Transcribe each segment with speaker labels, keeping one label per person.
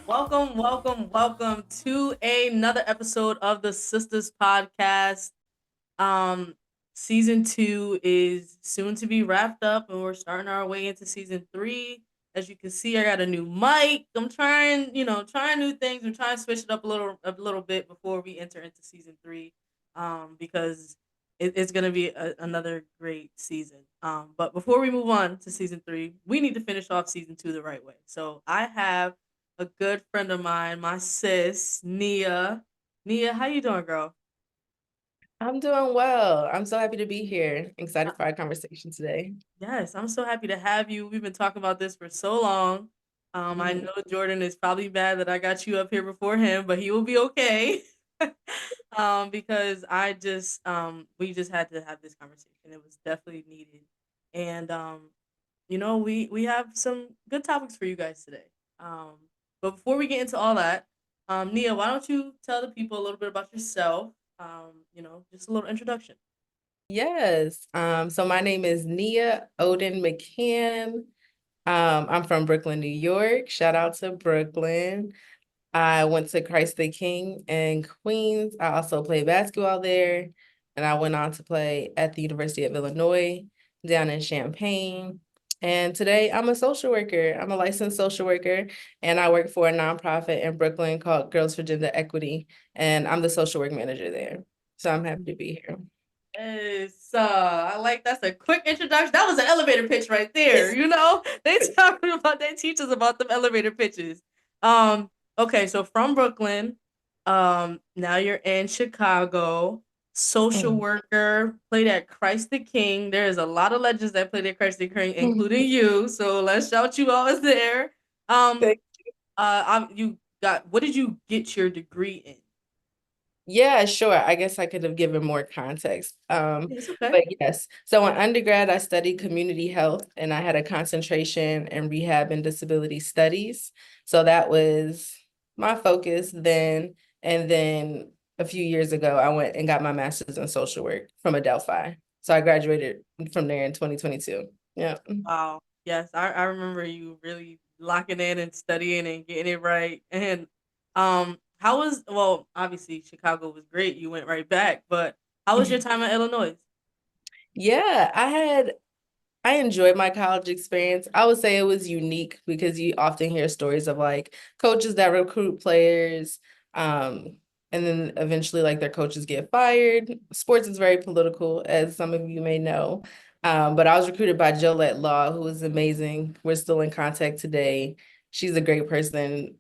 Speaker 1: Welcome to another episode of the Sisters Podcast. Um, season 2 is soon to be wrapped up, and we're starting our way into season 3. As you can see, I got a new mic. I'm trying, trying new things. I'm trying to switch it up a little bit before we enter into season 3, because it's gonna be another great season. But before we move on to season 3, we need to finish off season 2 the right way. So I have a good friend of mine, my sis Nia. Nia, how you doing, girl?
Speaker 2: I'm doing well. I'm so happy to be here. Excited for our conversation today.
Speaker 1: Yes, I'm so happy to have you. We've been talking about this for so long. I
Speaker 2: Mhm.
Speaker 1: know Jordan is probably mad that I got you up here before him, but he will be okay. Because we just had to have this conversation. It was definitely needed, and we have some good topics for you guys today. Um, but before we get into all that, Nia, why don't you tell the people a little bit about yourself? Just a little introduction.
Speaker 2: Yes. So my name is Nia McCann. I'm from Brooklyn, New York. Shout out to Brooklyn. I went to Christ the King in Queens. I also played basketball there. And I went on to play at the University of Illinois down in Champaign. And today I'm a social worker. I'm a licensed social worker, and I work for a nonprofit in Brooklyn called Girls for Gender Equity. And I'm the social work manager there. So I'm happy to be here.
Speaker 1: Yes, I like that's a quick introduction. That was an elevator pitch right there. They teach us about them elevator pitches. Um, okay, so from Brooklyn, now you're in Chicago. Social worker, played at Christ the King. There is a lot of legends that played at Christ the King, including you. So let's shout you out as there. Um,
Speaker 2: Thank
Speaker 1: you got what did you get your degree in?
Speaker 2: Yeah, sure. I guess I could have given more context.
Speaker 1: It's okay.
Speaker 2: But yes. So in undergrad, I studied community health and I had a concentration in rehab and disability studies. So that was my focus then. And then a few years ago, I went and got my master's in social work from Adelphi. So I graduated from there in 2022. Yeah.
Speaker 1: Wow. Yes, I remember you really locking in and studying and getting it right. And how was well, obviously Chicago was great. You went right back, but how was your time at Illinois?
Speaker 2: Yeah, I enjoyed my college experience. I would say it was unique because you often hear stories of like coaches that recruit players, and then eventually like their coaches get fired. Sports is very political, as some of you may know. But I was recruited by Jolette Law, who is amazing. We're still in contact today. She's a great person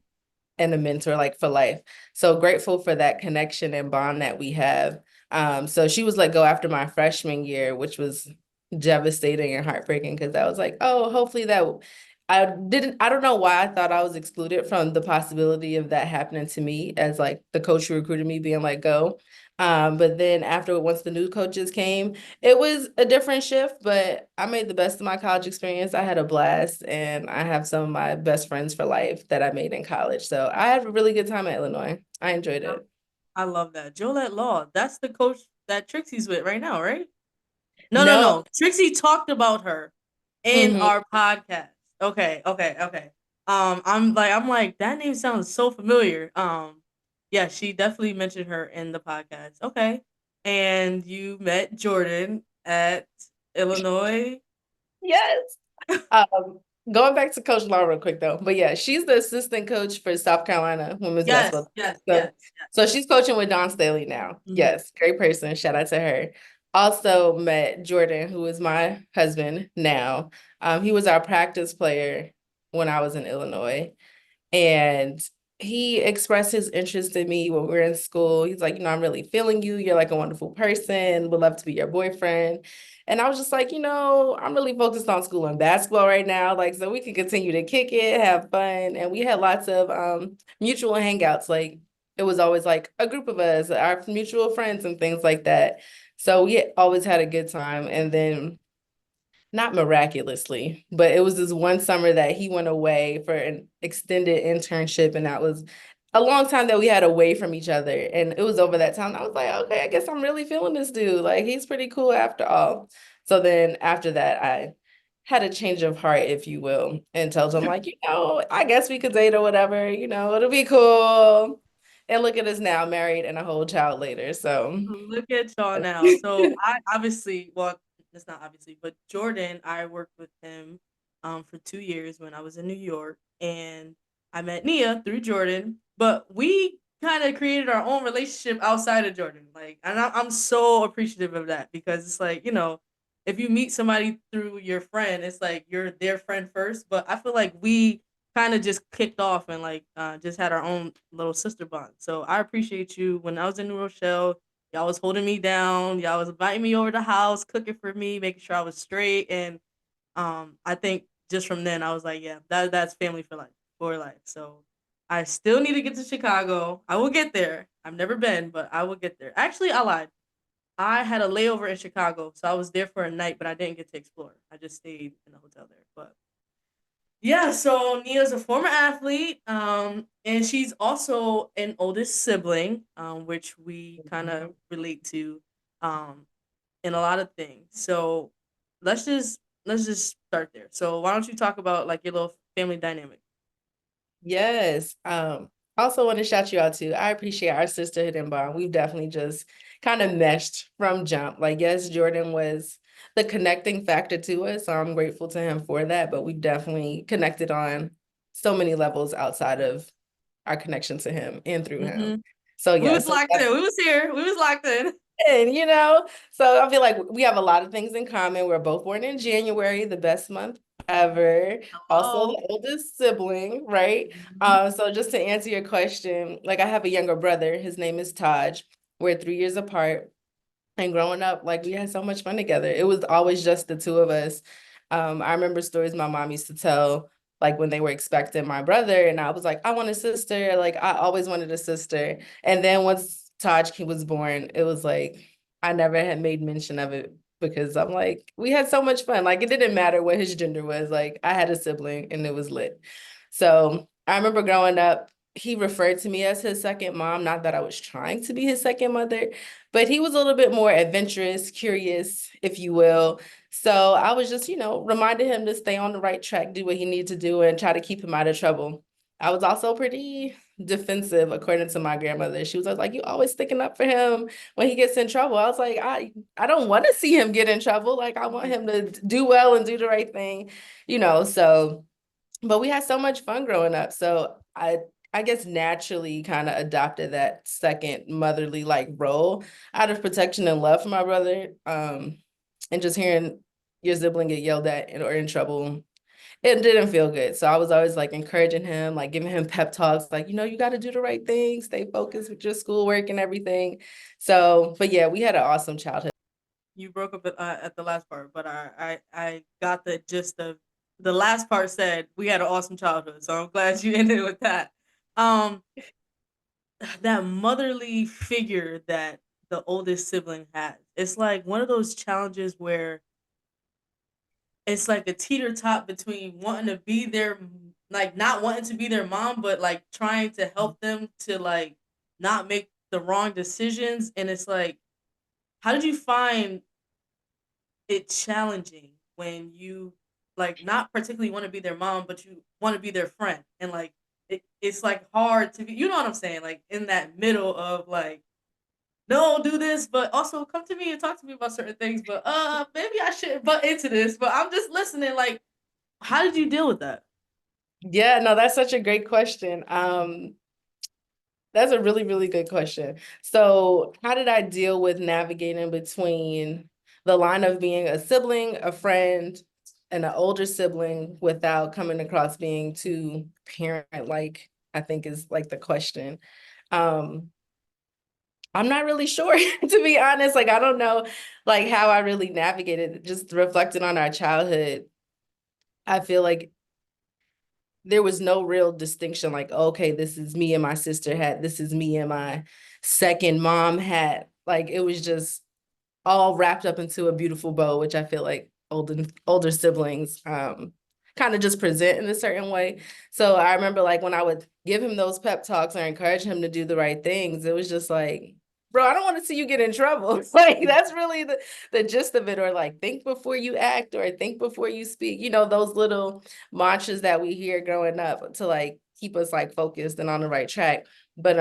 Speaker 2: and a mentor like for life. So grateful for that connection and bond that we have. So she was let go after my freshman year, which was devastating and heartbreaking because I was like, oh, hopefully that I don't know why I thought I was excluded from the possibility of that happening to me as like the coach who recruited me being let go. But then after once the new coaches came, it was a different shift, but I made the best of my college experience. I had a blast and I have some of my best friends for life that I made in college. So I had a really good time at Illinois. I enjoyed
Speaker 1: I,
Speaker 2: it.
Speaker 1: I love that. Jolette Law. That's the coach that Trixie's with right now, right? No, no,
Speaker 2: No.
Speaker 1: no. Trixie talked about her in
Speaker 2: Mhm.
Speaker 1: our podcast. Okay. I'm like that name sounds so familiar. Yeah, she definitely mentioned her in the podcast. Okay, and you met Jordan at Illinois.
Speaker 2: Yes. Um, Going back to Coach Law real quick though, but yeah, she's the assistant coach for South Carolina women's
Speaker 1: Yes,
Speaker 2: basketball.
Speaker 1: yes,
Speaker 2: So,
Speaker 1: yes, yes.
Speaker 2: so she's coaching with Don Staley now.
Speaker 1: Mhm.
Speaker 2: Yes, great person. Shout out to her. Also met Jordan, who is my husband now. He was our practice player when I was in Illinois. And he expressed his interest in me when we were in school. He's like, I'm really feeling you. You're like a wonderful person. Would love to be your boyfriend. And I was just like, I'm really focused on school and basketball right now. Like, so we can continue to kick it, have fun. And we had lots of mutual hangouts. Like, it was always like a group of us, our mutual friends and things like that. So we always had a good time. And then not miraculously, but it was this one summer that he went away for an extended internship, and that was a long time that we had away from each other. And it was over that time I was like, okay, I guess I'm really feeling this dude. Like he's pretty cool after all. So then after that, I had a change of heart, if you will, and tells him like, I guess we could date or whatever, it'll be cool. And look at us now, married and a whole child later. So
Speaker 1: Look at y'all now. So I obviously, well, it's not obviously, but Jordan, I worked with him for 2 years when I was in New York, and I met Nia through Jordan. But we kind of created our own relationship outside of Jordan. Like, and I'm so appreciative of that because it's like, if you meet somebody through your friend, it's like you're their friend first. But I feel like we kind of just kicked off and like just had our own little sister bond. So I appreciate you. When I was in New Rochelle, y'all was holding me down. Y'all was inviting me over to the house, cooking for me, making sure I was straight. And I think just from then I was like, yeah, that's family for life, for life. So I still need to get to Chicago. I will get there. I've never been, but I will get there. Actually, I lied. I had a layover in Chicago, so I was there for a night, but I didn't get to explore. I just stayed in the hotel there. But yeah, so Nia's a former athlete, and she's also an oldest sibling, which we kind of relate to, um, in a lot of things. So let's just start there. So why don't you talk about like your little family dynamic?
Speaker 2: yes. Also want to shout you out too. I appreciate our sisterhood and bond. We've definitely just kind of meshed from jump. Like, yes, Jordan was the connecting factor to us. So I'm grateful to him for that. But we definitely connected on so many levels outside of our connection to him and through him.
Speaker 1: Hmm.
Speaker 2: So
Speaker 1: We
Speaker 2: yeah,
Speaker 1: was
Speaker 2: so
Speaker 1: locked in. We was here. We was locked in.
Speaker 2: and so I feel like we have a lot of things in common. We're both born in January, the best month ever. Also
Speaker 1: Hello.
Speaker 2: the oldest sibling, right?
Speaker 1: Mhm.
Speaker 2: So just to answer your question, like I have a younger brother. His name is Taj. We're 3 years apart. And growing up, like we had so much fun together. It was always just the two of us. I remember stories my mom used to tell, like when they were expecting my brother, and I was like, I want a sister. Like I always wanted a sister. And then once Taj was born, it was like I never had made mention of it because I'm like, we had so much fun. Like it didn't matter what his gender was. Like I had a sibling and it was lit. So I remember growing up, he referred to me as his second mom. Not that I was trying to be his second mother, but he was a little bit more adventurous, curious, if you will. So I was just, reminding him to stay on the right track, do what he needed to do, and try to keep him out of trouble. I was also pretty defensive, according to my grandmother. She was always like, "You always sticking up for him when he gets in trouble." I was like, I don't want to see him get in trouble. Like, I want him to do well and do the right thing, So, but we had so much fun growing up. So I guess naturally kind of adopted that second motherly like role out of protection and love for my brother. And just hearing your sibling get yelled at or in trouble, it didn't feel good. So I was always like encouraging him, like giving him pep talks, like, you got to do the right thing, stay focused with your schoolwork and everything. So, but yeah, we had an awesome childhood.
Speaker 1: You broke up at the last part, but I got the gist of the last part. Said we had an awesome childhood, so I'm glad you ended with that. Um, that motherly figure that the oldest sibling has. It's like one of those challenges where it's like a teeter top between wanting to be their, like not wanting to be their mom, but like trying to help them to like not make the wrong decisions. And it's like, how did you find it challenging when you like not particularly want to be their mom, but you want to be their friend, and like it's like hard to be, you know what I'm saying, like in that middle of like, no, do this, but also come to me and talk to me about certain things, but maybe I shouldn't butt into this, but I'm just listening. Like, how did you deal with that?
Speaker 2: Yeah, no, that's such a great question. That's a really, really good question. So, how did I deal with navigating between the line of being a sibling, a friend, and an older sibling without coming across being too parent-like, I think is like the question. Um, I'm not really sure, to be honest. Like, I don't know like how I really navigated it. Just reflecting on our childhood. I feel like there was no real distinction like, okay, this is me and my sister hat, this is me and my second mom hat. Like it was just all wrapped up into a beautiful bow, which I feel like older siblings kind of just present in a certain way. So I remember like when I would give him those pep talks or encourage him to do the right things, it was just like bro, I don't want to see you get in trouble. Like that's really the gist of it. Or like think before you act or think before you speak. You know, those little mantras that we hear growing up to like keep us like focused and on the right track. But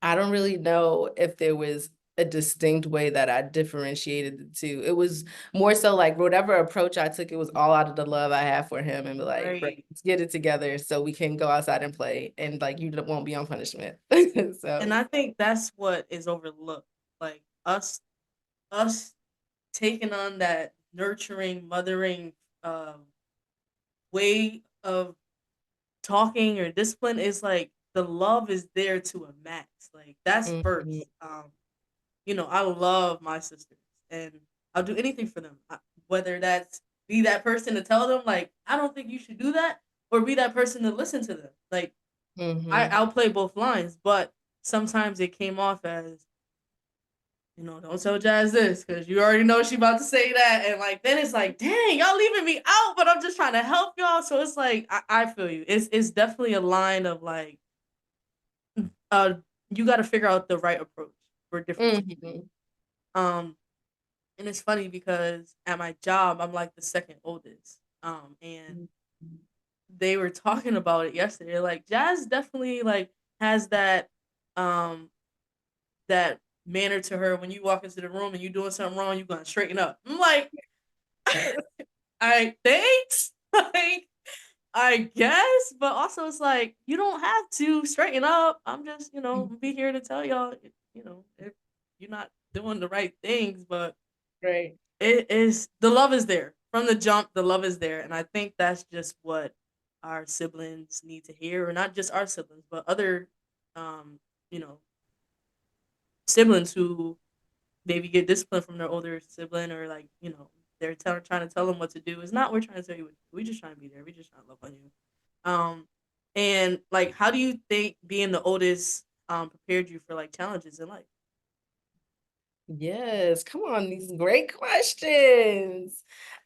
Speaker 2: I don't really know if there was a distinct way that I differentiated the two. It was more so like whatever approach I took, it was all out of the love I have for him and be like, bro,
Speaker 1: Right.
Speaker 2: let's get it together so we can go outside and play and like you won't be on punishment.
Speaker 1: And
Speaker 2: So
Speaker 1: I think that's what is overlooked. Like us taking on that nurturing, mothering way of talking or discipline is like the love is there to a max. Like that's
Speaker 2: mhm,
Speaker 1: first. I love my sisters and I'll do anything for them. Whether that's be that person to tell them like I don't think you should do that, or be that person to listen to them. Like
Speaker 2: mhm,
Speaker 1: I'll play both lines, but sometimes it came off as don't tell Jazz this because you already know she about to say that, and like then it's like, dang, y'all leaving me out, but I'm just trying to help y'all. So it's like I feel you. It's definitely a line of like, uh, you got to figure out the right approach for different situations.
Speaker 2: mhm,
Speaker 1: Um, and it's funny because at my job I'm like the second oldest. And
Speaker 2: mhm,
Speaker 1: they were talking about it yesterday. Like Jazz definitely like has um that manner to her when you walk into the room and you doing something wrong, you gonna straighten up. I'm like, I thanks. Like, I guess, but also it's like you don't have to straighten up. I'm just, be here to tell y'all, if you're not doing the right things, but
Speaker 2: right.
Speaker 1: it is the love is there. From the jump, the love is there. And I think that's just what our siblings need to hear, or not just our siblings, but other you know, siblings who maybe get disciplined from their older sibling, or like they're trying to tell them what to do. It's not we're trying to tell you what to do. We just trying to be there. We just trying to love on you. um and like, how do you think being the oldest prepared you for like challenges in life?
Speaker 2: Yes, come on, these great questions.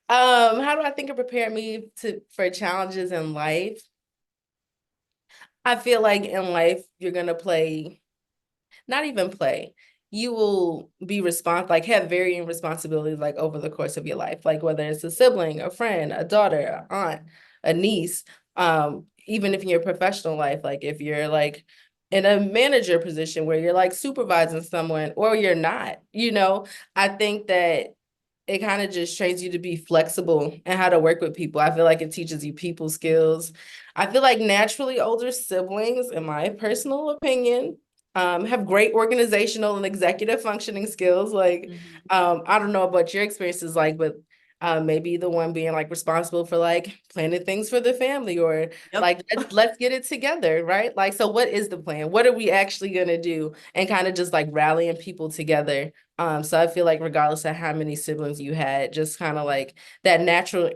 Speaker 2: How do I think it prepared me to for challenges in life? I feel like in life you're gonna play, not even play. You will be like have varying responsibilities like over the course of your life, like whether it's a sibling, a friend, a daughter, an aunt, a niece. Even if in your professional life, like if you're like in a manager position where you're like supervising someone or you're not, I think that it kind of just trains you to be flexible and how to work with people. I feel like it teaches you people skills. I feel like naturally older siblings, in my personal opinion, have great organizational and executive functioning skills. Like,
Speaker 1: Hmm.
Speaker 2: I don't know what your experiences like, but maybe the one being like responsible for like planning things for the family or
Speaker 1: Yep.
Speaker 2: like let's get it together, right? Like, so what is the plan? What are we actually gonna do? And kind of just like rallying people together. So I feel like regardless of how many siblings you had, just kind of like that natural,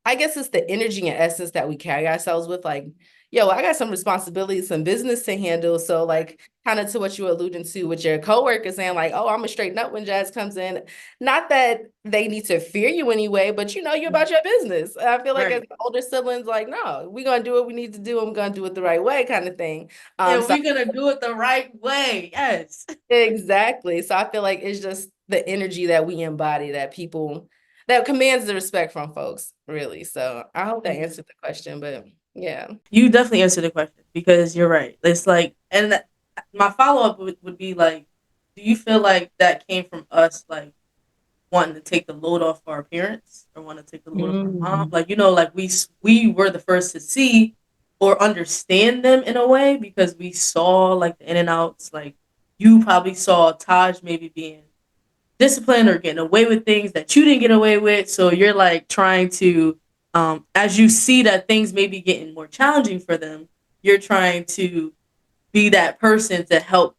Speaker 2: I guess it's the energy and essence that we carry ourselves with. Like, yo, I got some responsibilities, some business to handle. So,
Speaker 1: Right.
Speaker 2: like, kind of to what you were alluding to with your coworkers saying, like, oh, I'm gonna straighten up when Jazz comes in. Not that they need to fear you anyway, but you're
Speaker 1: Mhm.
Speaker 2: about your business. I feel like as
Speaker 1: Right.
Speaker 2: older siblings, like, no, we're gonna do what we need to do, and we're gonna do it the right way, kind of thing.
Speaker 1: And
Speaker 2: So
Speaker 1: we're gonna do it the right way. Yes.
Speaker 2: exactly. So I feel like it's just the energy that we embody that people that commands the respect from folks, really. So I hope that
Speaker 1: Mhm.
Speaker 2: answered the question, but yeah.
Speaker 1: You definitely answered the question because you're right. It's like, and my follow up would be like, do you feel like that came from us like wanting to take the load off our parents, or want to take the load off our mom?
Speaker 2: Mm.
Speaker 1: Like, like we were the first to see or understand them in a way because we saw like the in and outs. Like you probably saw Taj maybe being disciplined or getting away with things that you didn't get away with. So you're like trying to, as you see that things may be getting more challenging for them, you're trying to be that person to help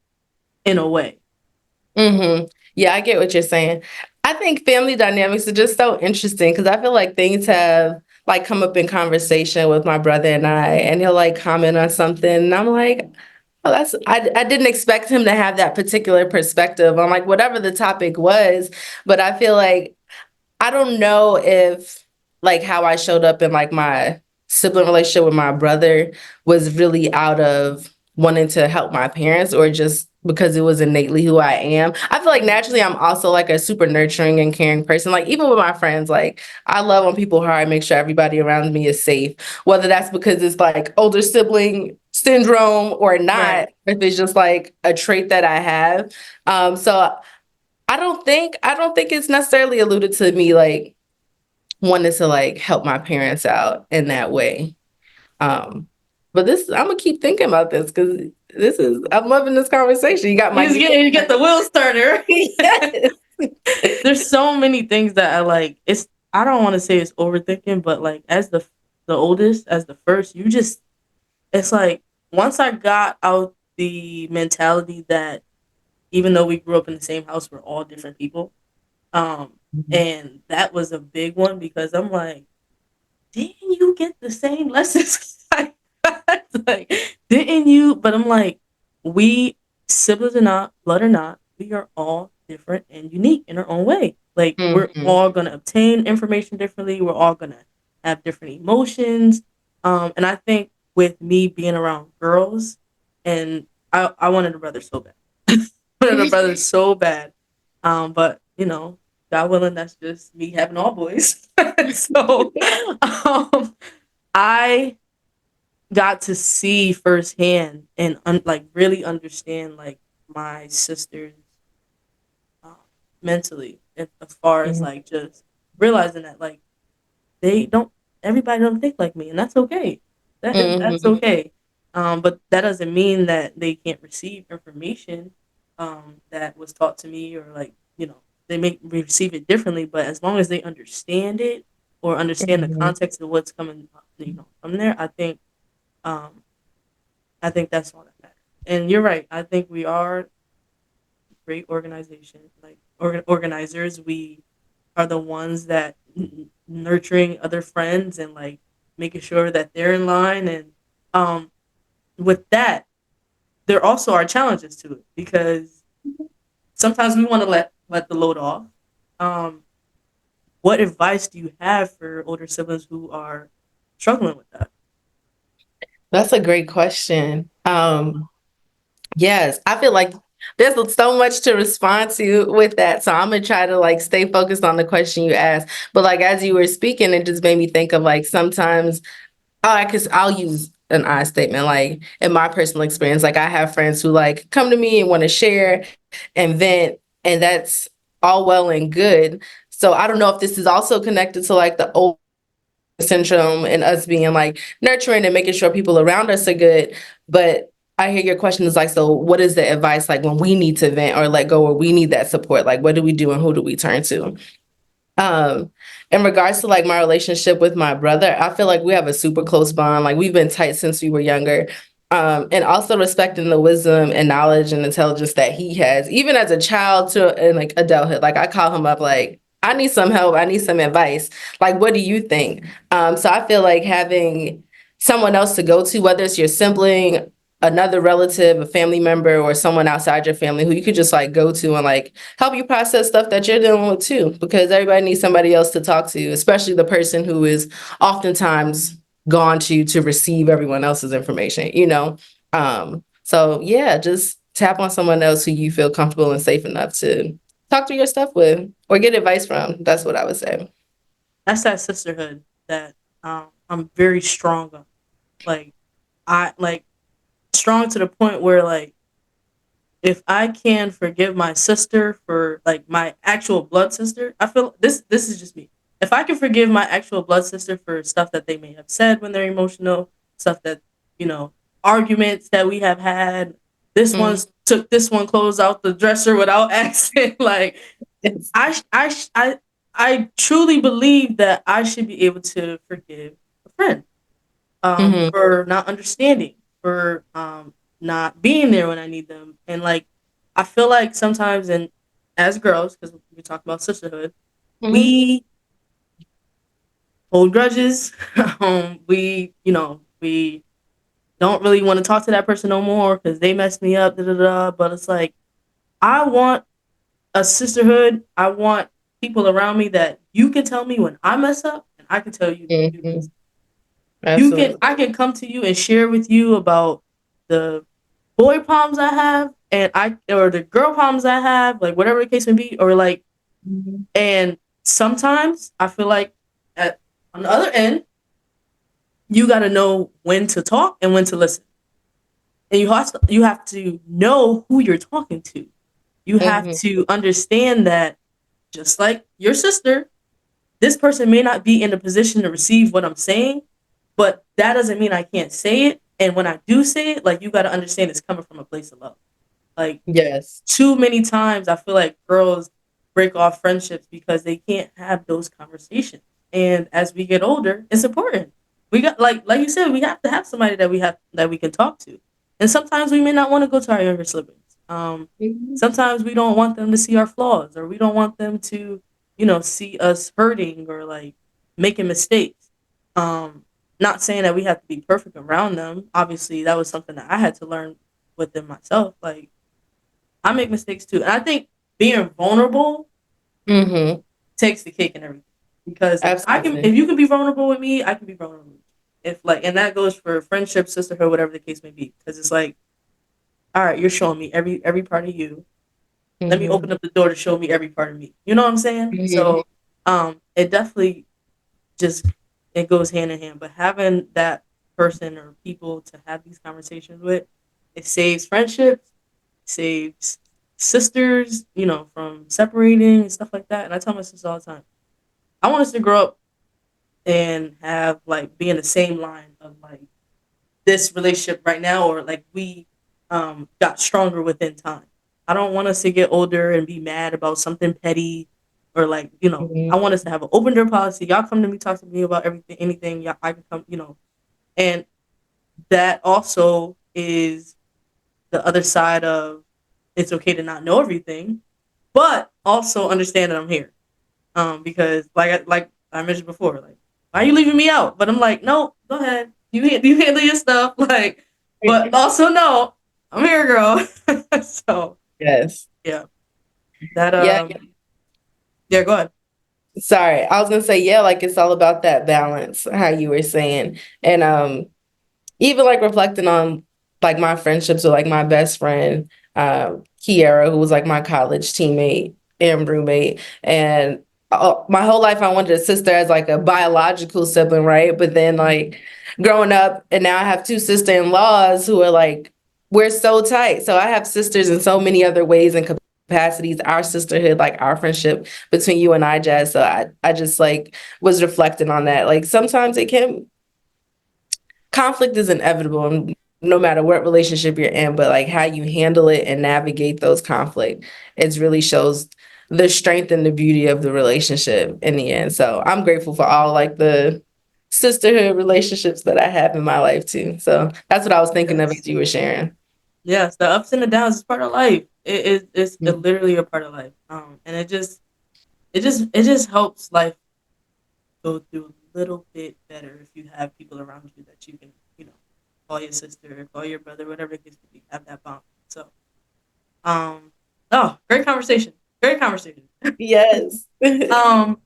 Speaker 1: in a way.
Speaker 2: Mm-hmm. Yeah, I get what you're saying. I think family dynamics are just so interesting because I feel like things have like come up in conversation with my brother and I, and he'll like comment on something, and I'm like, oh, I didn't expect him to have that particular perspective on like whatever the topic was, but I feel like I don't know if like how I showed up in like my sibling relationship with my brother was really out of wanting to help my parents or just because it was innately who I am. I feel like naturally I'm also like a super nurturing and caring person. Like even with my friends, like I love when people hard, make sure everybody around me is safe. Whether that's because it's like older sibling syndrome or not,
Speaker 1: Right.
Speaker 2: if it's just like a trait that I have. So I don't think it's necessarily alluded to me like wanting to like help my parents out in that way. Um, but this I'm gonna keep thinking about this because I'm loving this conversation. You got my
Speaker 1: You get the wheels turner.
Speaker 2: yes.
Speaker 1: There's so many things that I like. It's I don't want to say it's overthinking, but like as the oldest, as the first, you just it's like once I got out the mentality that even though we grew up in the same house, we're all different people. Um, and that was a big one because I'm like, didn't you get the same lessons? Like, didn't you? But I'm like, we siblings or not, blood or not, we are all different and unique in our own way. Like, we're
Speaker 2: Mhm.
Speaker 1: all gonna obtain information differently. We're all gonna have different emotions. And I think with me being around girls, and I wanted a brother so bad. Wanted a brother so bad. But God willing, that's just me having all boys. So, I got to see firsthand and like really understand like my sisters um, mentally, as far as
Speaker 2: Mhm.
Speaker 1: like just realizing that like they don't everybody don't think like me, and that's okay. That's
Speaker 2: Mhm.
Speaker 1: okay. But that doesn't mean that they can't receive information that was taught to me, or like they may receive it differently. But as long as they understand it or understand the
Speaker 2: Mhm.
Speaker 1: context of what's coming, from there, um, I think that's all that matters. And you're right. I think we are a great organization, like organizers. We are the ones that nurturing other friends and like making sure that they're in line. And um, with that, there also are challenges to it because sometimes we want to let the load off. Um, what advice do you have for older siblings who are struggling with that?
Speaker 2: That's a great question. Yes, I feel like there's so much to respond to with that. So I'm gonna try to like stay focused on the question you asked. But like as you were speaking, it just made me think of like sometimes because I'll use an I statement. Like in my personal experience, like I have friends who like come to me and want to share and vent, and that's all well and good. So I don't know if this is also connected to like the old syndrome and us being like nurturing and making sure people around us are good. But I hear your question is like, so what is the advice like when we need to vent or let go or we need that support? Like, what do we do and who do we turn to? Um, in regards to like my relationship with my brother, I feel like we have a super close bond. Like we've been tight since we were younger. And also respecting the wisdom and knowledge and intelligence that he has, even as a child to in like adulthood. Like I call him up like, I need some help, I need some advice. Like, what do you think? So I feel like having someone else to go to, whether it's your sibling, another relative, a family member, or someone outside your family who you could just like go to and like help you process stuff that you're dealing with too, because everybody needs somebody else to talk to, especially the person who is oftentimes gone to receive everyone else's information. So yeah, just tap on someone else who you feel comfortable and safe enough to talk through your stuff with or get advice from. That's what I would say.
Speaker 1: That's that sisterhood that I'm very strong on. Like I like strong to the point where like if I can forgive my sister for like my actual blood sister, I feel this is just me. If I can forgive my actual blood sister for stuff that they may have said when they're emotional, stuff that, you know, arguments that we have had, this
Speaker 2: Mm.
Speaker 1: one's took this one clothes out the dresser without asking. Like
Speaker 2: Yes.
Speaker 1: I truly believe that I should be able to forgive a friend
Speaker 2: Mhm.
Speaker 1: for not understanding, for not being there when I need them. And like, I feel like sometimes, and as girls, because we talk about sisterhood,
Speaker 2: Mhm.
Speaker 1: we hold grudges. We don't really want to talk to that person no more because they messed me up. Da, da, da. But it's like, I want a sisterhood. I want people around me that you can tell me when I mess up, and I can tell you when you mess
Speaker 2: Mhm.
Speaker 1: up.
Speaker 2: Absolutely.
Speaker 1: I can come to you and share with you about the boy problems I have, and I or the girl problems I have, like whatever the case may be, or like,
Speaker 2: Mhm.
Speaker 1: and sometimes I feel like at on the other end, you got to know when to talk and when to listen, and you have to know who you're talking to. You have
Speaker 2: Mhm.
Speaker 1: to understand that just like your sister, this person may not be in a position to receive what I'm saying, but that doesn't mean I can't say it. And when I do say it, like you got to understand it's coming from a place of love. Like
Speaker 2: Yes.
Speaker 1: too many times I feel like girls break off friendships because they can't have those conversations. And as we get older, it's important. We got like you said, we have to have somebody that we can talk to. And sometimes we may not want to go to our younger siblings.
Speaker 2: Mhm.
Speaker 1: Sometimes we don't want them to see our flaws, or we don't want them to, see us hurting or like making mistakes. Um, Not saying that we have to be perfect around them. Obviously, that was something that I had to learn within myself. Like I make mistakes too. And I think being vulnerable
Speaker 2: Mhm.
Speaker 1: takes the cake and everything. Because if
Speaker 2: Absolutely.
Speaker 1: you can be vulnerable with me, I can be vulnerable with you. If like, and that goes for friendship, sisterhood, whatever the case may be. Because it's like, all right, you're showing me every part of you. Let me
Speaker 2: Mhm.
Speaker 1: open up the door to show me every part of me. You know what I'm saying?
Speaker 2: Mhm.
Speaker 1: So, it definitely just it goes hand in hand. But having that person or people to have these conversations with, it saves friendships, saves sisters, from separating and stuff like that. And I tell my sister all the time, I want us to grow up and have like be in the same line of like this relationship right now, or like we got stronger within time. I don't want us to get older and be mad about something petty, or like, I
Speaker 2: Mhm.
Speaker 1: want us to have an open door policy. Y'all come to me, talk to me about everything, anything. Y'all, I can come, and that also is the other side of it's okay to not know everything, but also understand that I'm here. Because like I mentioned before, like why are you leaving me out? But I'm like, no, go ahead, you handle your stuff, like, but also no, I'm here, girl. So
Speaker 2: Yes.
Speaker 1: yeah, that
Speaker 2: Yeah.
Speaker 1: yeah, go ahead.
Speaker 2: Sorry. I was gonna say, yeah, like it's all about that balance, how you were saying. And even like reflecting on like my friendships with like my best friend, Kiara, who was like my college teammate and roommate. And my whole life I wanted a sister as like a biological sibling, right? But then like growing up, and now I have two sister-in-laws who are like, we're so tight. So I have sisters in so many other ways and capacities. Our sisterhood, like our friendship between you and I, Jazz. So I just like was reflecting on that. Like sometimes it can conflict is inevitable no matter what relationship you're in, but like how you handle it and navigate those conflict, it really shows the strength and the beauty of the relationship in the end. So I'm grateful for all like the sisterhood relationships that I have in my life too. So that's what I was thinking of
Speaker 1: Yes,
Speaker 2: as you were sharing.
Speaker 1: yes, the ups and the downs is part of life. It is it's literally a part of life. And it just helps life go through a little bit better if you have people around you that you can, call your sister, call your brother, whatever it is, have that bond. So, um, oh, great conversation, great conversation.
Speaker 2: Yes.
Speaker 1: um,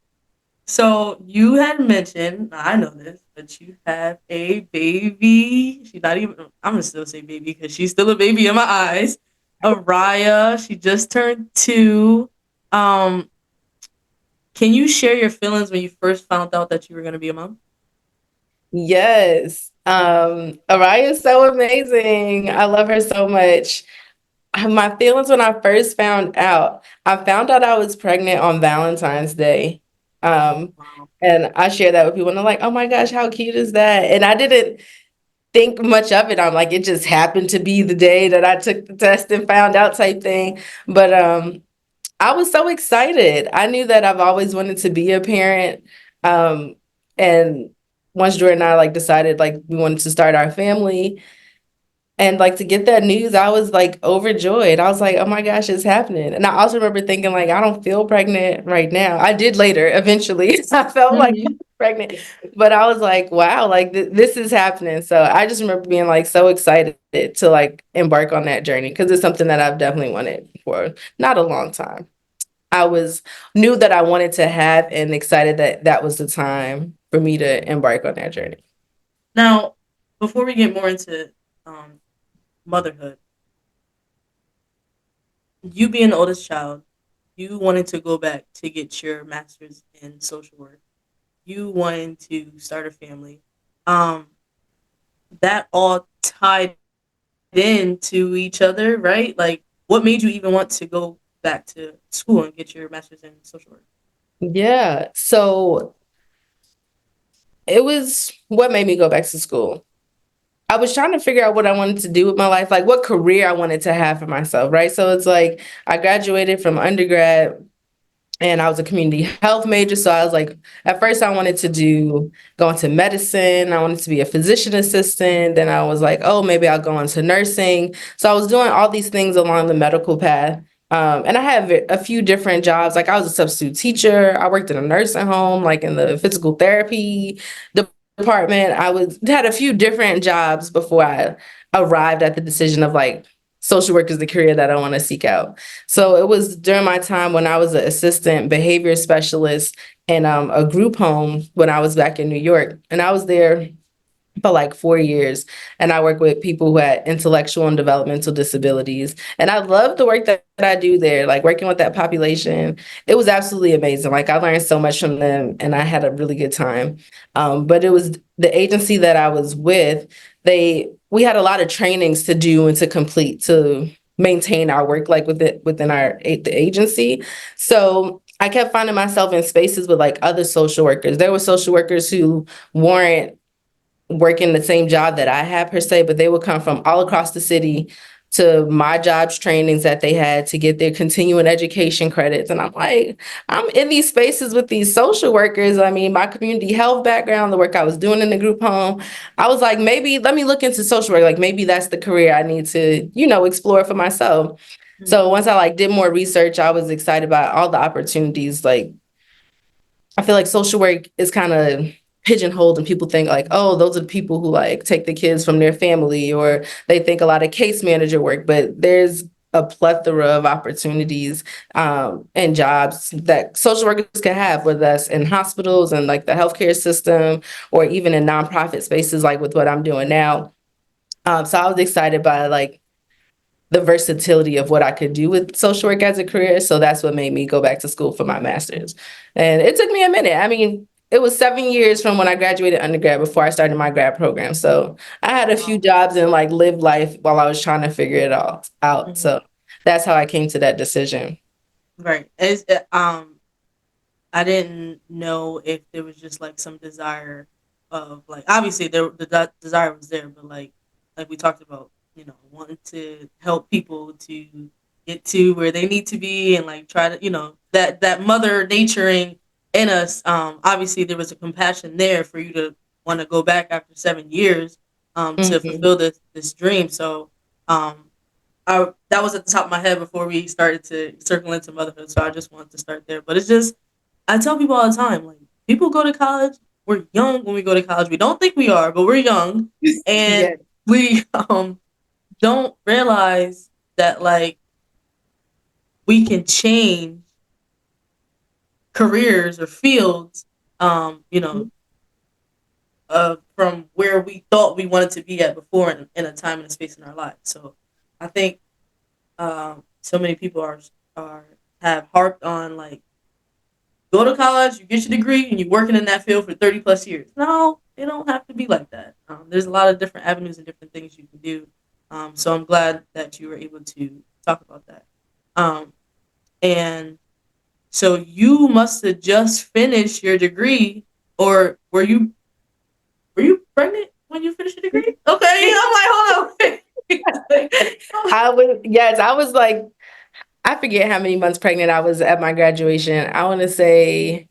Speaker 1: so you had mentioned, I know this, but you have a baby. She's not even. I'm gonna still say baby because she's still a baby in my eyes. Araya, she just turned 2. Um, can you share your feelings when you first found out that you were gonna be a mom?
Speaker 2: Yes. Araya is so amazing. I love her so much. My feelings when I first found out, I found out I was pregnant on Valentine's Day. Um,
Speaker 1: Wow.
Speaker 2: and I share that with people, and they're like, oh my gosh, how cute is that? And I didn't think much of it. I'm like, it just happened to be the day that I took the test and found out type thing. But I was so excited. I knew that I've always wanted to be a parent. Um, and once Jordan and I like decided like we wanted to start our family, and like to get that news, I was like overjoyed. I was like, oh my gosh, it's happening. And I also remember thinking, like, I don't feel pregnant right now. I did later, eventually. I felt like I
Speaker 1: Mhm.
Speaker 2: was pregnant, but I was like, wow, like this is happening. So I just remember being like so excited to like embark on that journey because it's something that I've definitely wanted for not a long time. I was knew that I wanted to have and excited that that was the time for me to embark on that journey.
Speaker 1: Now, before we get more into um, motherhood, you being the oldest child, you wanted to go back to get your master's in social work. You wanting to start a family. Um, that all tied into each other, right? Like, what made you even want to go back to school and get your master's in social work?
Speaker 2: Yeah. So it was what made me go back to school. I was trying to figure out what I wanted to do with my life, like what career I wanted to have for myself, right? So it's like I graduated from undergrad and I was a community health major. So I was like, at first I wanted to go into medicine. I wanted to be a physician assistant. Then I was like, oh, maybe I'll go into nursing. So I was doing all these things along the medical path. And I had a few different jobs. Like I was a substitute teacher. I worked in a nursing home, like in the physical therapy department. I was had a few different jobs before I arrived at the decision of like social work is the career that I want to seek out. So it was during my time when I was an assistant behavior specialist in a group home when I was back in New York. And I was there for like 4 years. And I work with people who had intellectual and developmental disabilities. And I love the work that I do there, like working with that population. It was absolutely amazing. Like I learned so much from them and I had a really good time. But it was the agency that I was with, we had a lot of trainings to do and to complete to maintain our work like within the agency. So I kept finding myself in spaces with like other social workers. There were social workers who weren't working the same job that I had per se, but they would come from all across the city to my jobs trainings that they had to get their continuing education credits. And I'm like, I'm in these spaces with these social workers. I mean, my community health background, the work I was doing in the group home, I was like, maybe let me look into social work. Like maybe that's the career I need to, explore for myself. So
Speaker 1: Mm-hmm.
Speaker 2: once I like did more research, I was excited about all the opportunities. Like I feel like social work is kind of pigeonholed and people think like, oh, those are the people who like take the kids from their family or they think a lot of case manager work, but there's a plethora of opportunities and jobs that social workers can have, whether that's in hospitals and like the healthcare system or even in nonprofit spaces like with what I'm doing now. So I was excited by like the versatility of what I could do with social work as a career. So that's what made me go back to school for my master's. And it took me a minute. I mean, it was 7 years from when I graduated undergrad before I started my grad program. So I had a few
Speaker 1: Wow.
Speaker 2: jobs and like lived life while I was trying to figure it all out.
Speaker 1: Mm-hmm.
Speaker 2: So that's how I came to that decision.
Speaker 1: Right. I didn't know if there was just like some desire of like obviously the desire was there, but like we talked about, wanting to help people to get to where they need to be and like try to, that mother naturing in us. Obviously there was a compassion there for you to want to go back after 7 years to
Speaker 2: Mhm.
Speaker 1: fulfill this dream. So um that was at the top of my head before we started to circle into motherhood. So I just wanted to start there. But it's just I tell people all the time, like people go to college. We're young when we go to college. We don't think we are, but we're young, and
Speaker 2: Yeah.
Speaker 1: we don't realize that like we can change careers or fields, from where we thought we wanted to be at before in a time and a space in our lives. So I think so many people are have harped on like go to college, you get your degree, and you're working in that field for 30 plus years. No, it don't have to be like that. There's a lot of different avenues and different things you can do. So I'm glad that you were able to talk about that. Um, and so you must have just finished your degree, or were you pregnant when you finished your degree? Okay, I'm like, hold on.
Speaker 2: I was, yes, I was like, I forget how many months pregnant I was at my graduation. I want to say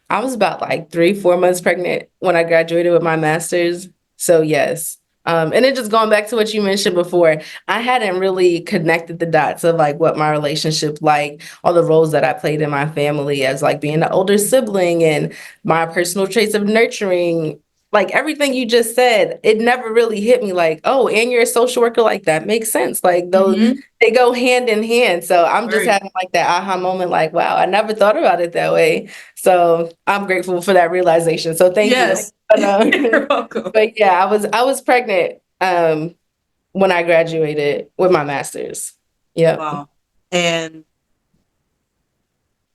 Speaker 2: I was about like 3, 4 months pregnant when I graduated with my master's. So yes. And then just going back to what you mentioned before, I hadn't really connected the dots of like what my relationship like, all the roles that I played in my family as like being the older sibling and my personal traits of nurturing, like everything you just said, it never really hit me like, oh, and you're a social worker, like that makes sense. Like those
Speaker 1: Mm-hmm.
Speaker 2: they go hand in hand. So I'm just
Speaker 1: Right.
Speaker 2: having like that aha moment, like, wow, I never thought about it that way. So I'm grateful for that realization. So thank you.
Speaker 1: Yes.
Speaker 2: But,
Speaker 1: You're welcome.
Speaker 2: but yeah, I was pregnant when I graduated with my master's. Yep.
Speaker 1: Wow. and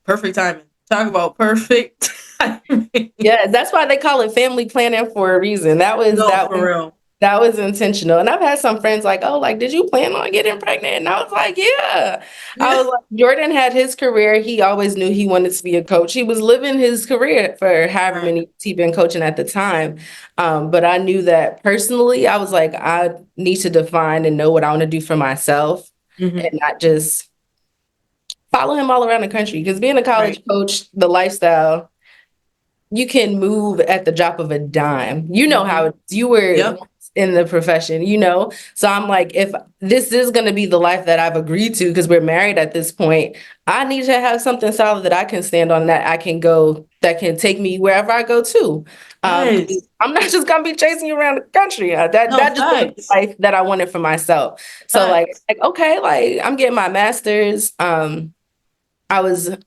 Speaker 1: perfect timing. Talk about perfect timing.
Speaker 2: Yeah, that's why they call it family planning for a reason. That was
Speaker 1: No,
Speaker 2: that
Speaker 1: for
Speaker 2: was
Speaker 1: real.
Speaker 2: that was intentional. And I've had some friends like, oh, like, did you plan on getting pregnant? And I was like, yeah. I was like, Jordan had his career. He always knew he wanted to be a coach. He was living his career for however
Speaker 1: Right.
Speaker 2: many years he'd been coaching at the time. But I knew that personally, I was like, I need to define and know what I want to do for myself
Speaker 1: Hmm.
Speaker 2: and not just follow him all around the country. Because being a college
Speaker 1: Right.
Speaker 2: coach, the lifestyle, you can move at the drop of a dime. You know how
Speaker 1: Hmm.
Speaker 2: it is. You were
Speaker 1: Yep.
Speaker 2: once in the profession, you know? So I'm like, if this is going to be the life that I've agreed to, because we're married at this point, I need to have something solid that I can stand on, that I can go, that can take me wherever I go to.
Speaker 1: Yes.
Speaker 2: I'm not just gonna be chasing you around the country.
Speaker 1: No,
Speaker 2: That just wasn't the
Speaker 1: facts.
Speaker 2: life that I wanted for myself. So
Speaker 1: Facts.
Speaker 2: okay, like I'm getting my master's. I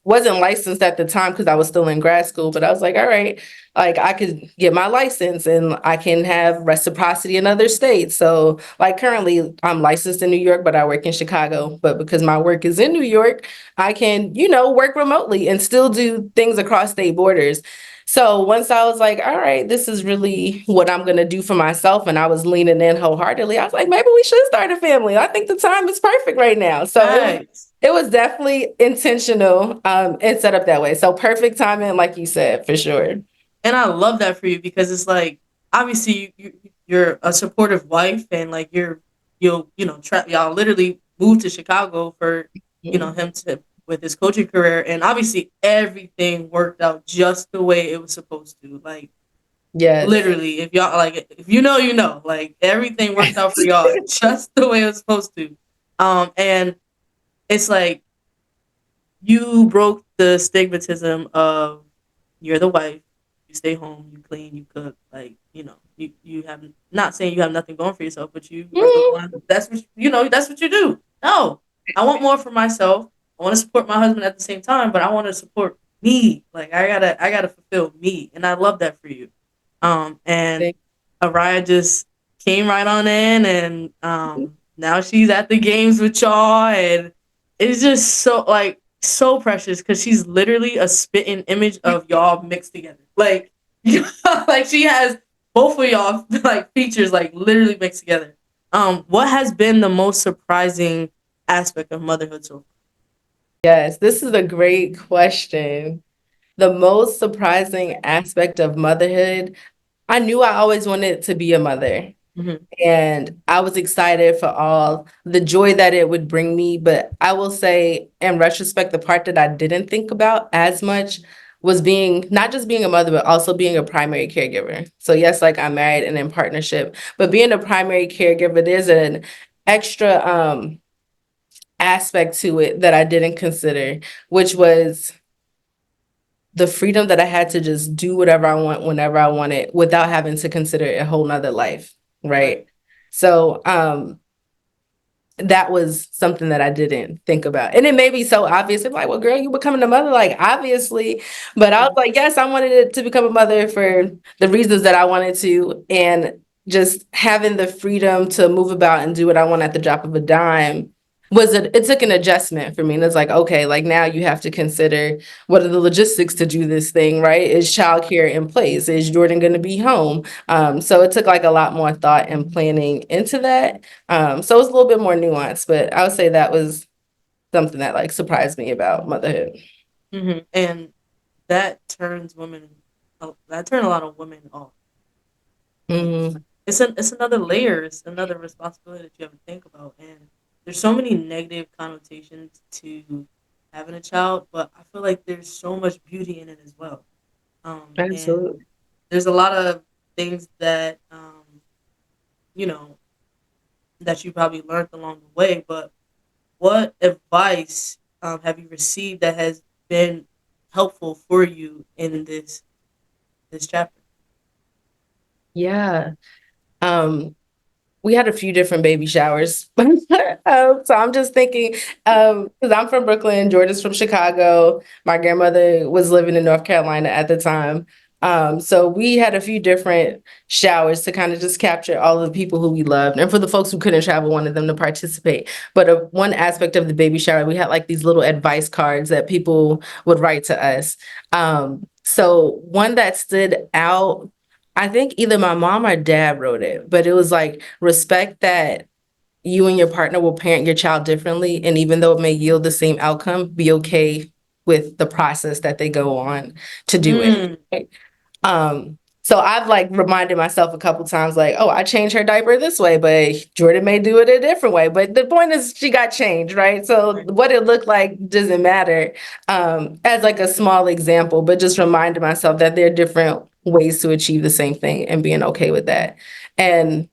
Speaker 2: wasn't licensed at the time because I was still in grad school, but I was like, all right, like I could get my license and I can have reciprocity in other states. So like currently I'm licensed in New York, but I work in Chicago. But because my work is in New York, I can, work remotely and still do things across state borders. So once I was like, all right, this is really what I'm gonna do for myself, and I was leaning in wholeheartedly, I was like, maybe we should start a family. I think the time is perfect right now. So
Speaker 1: Facts.
Speaker 2: it was definitely intentional, and set up that way. So perfect timing, like you said, for sure.
Speaker 1: And I love that for you because it's like obviously you're a supportive wife and like y'all literally moved to Chicago for
Speaker 2: Mhm.
Speaker 1: him to with his coaching career, and obviously everything worked out just the way it was supposed to. Like
Speaker 2: Yes.
Speaker 1: literally, if y'all like, if like everything worked out for y'all just the way it was supposed to. And it's like you broke the stigmatism of you're the wife, you stay home, you clean, you cook, like, you have, not saying you have nothing going for yourself, but you are the
Speaker 2: Mhm.
Speaker 1: one, that's what you do. No, I want more for myself. I want to support my husband at the same time, but I want to support me. Like I gotta fulfill me. And I love that for you. And Araya just came right on in, and now she's at the games with y'all, and it's just so precious because she's literally a spitting image of y'all mixed together. Like, like she has both of y'all like features like literally mixed together. What has been the most surprising aspect of motherhood so
Speaker 2: Yes, this is a great question. The most surprising aspect of motherhood, I knew I always wanted to be a mother.
Speaker 1: far? Hmm.
Speaker 2: And I was excited for all the joy that it would bring me. But I will say, in retrospect, the part that I didn't think about as much was being not just being a mother, but also being a primary caregiver. So, yes, like I'm married and in partnership, but being a primary caregiver, there's an extra aspect to it that I didn't consider, which was the freedom that I had to just do whatever I want whenever I want it without having to consider a whole nother life.
Speaker 1: Right.
Speaker 2: Right. So that was something that I didn't think about. And it may be so obvious. I'm like, well, girl, you becoming a mother, like obviously. But I was
Speaker 1: Mhm.
Speaker 2: like, yes, I wanted it to become a mother for the reasons that I wanted to. And just having the freedom to move about and do what I want at the drop of a dime it took an adjustment for me. And it's like, okay, like now you have to consider what are the logistics to do this thing, right? Is childcare in place? Is Jordan going to be home? So it took like a lot more thought and planning into that. So it's a little bit more nuanced, but I would say that was something that like surprised me about motherhood.
Speaker 1: And that turned a lot of women off. Like
Speaker 2: Hmm.
Speaker 1: it's another layer, it's another responsibility that you have to think about. And there's so many negative connotations to having a child, but I feel like there's so much beauty in it as well. And
Speaker 2: Absolutely.
Speaker 1: there's a lot of things that you know that you probably learned along the way. But what advice have you received that has been helpful for you in this chapter?
Speaker 2: Yeah. Um, we had a few different baby showers. So I'm just thinking, because I'm from Brooklyn, Jordan's from Chicago. My grandmother was living in North Carolina at the time. So we had a few different showers to kind of just capture all of the people who we loved. And for the folks who couldn't travel, wanted them to participate. But one aspect of the baby shower, we had like these little advice cards that people would write to us. So one that stood out, I think either my mom or dad wrote it, but it was like respect that you and your partner will parent your child differently. And even though it may yield the same outcome, be okay with the process that they go on to do it.
Speaker 1: Mm,
Speaker 2: Right? So I've like reminded myself a couple times, like, oh, I changed her diaper this way, but Jordan may do it a different way. But the point is, she got changed, right? So
Speaker 1: right.
Speaker 2: what it looked like doesn't matter. As like a small example, but just reminded myself that there are different ways to achieve the same thing and being okay with that. And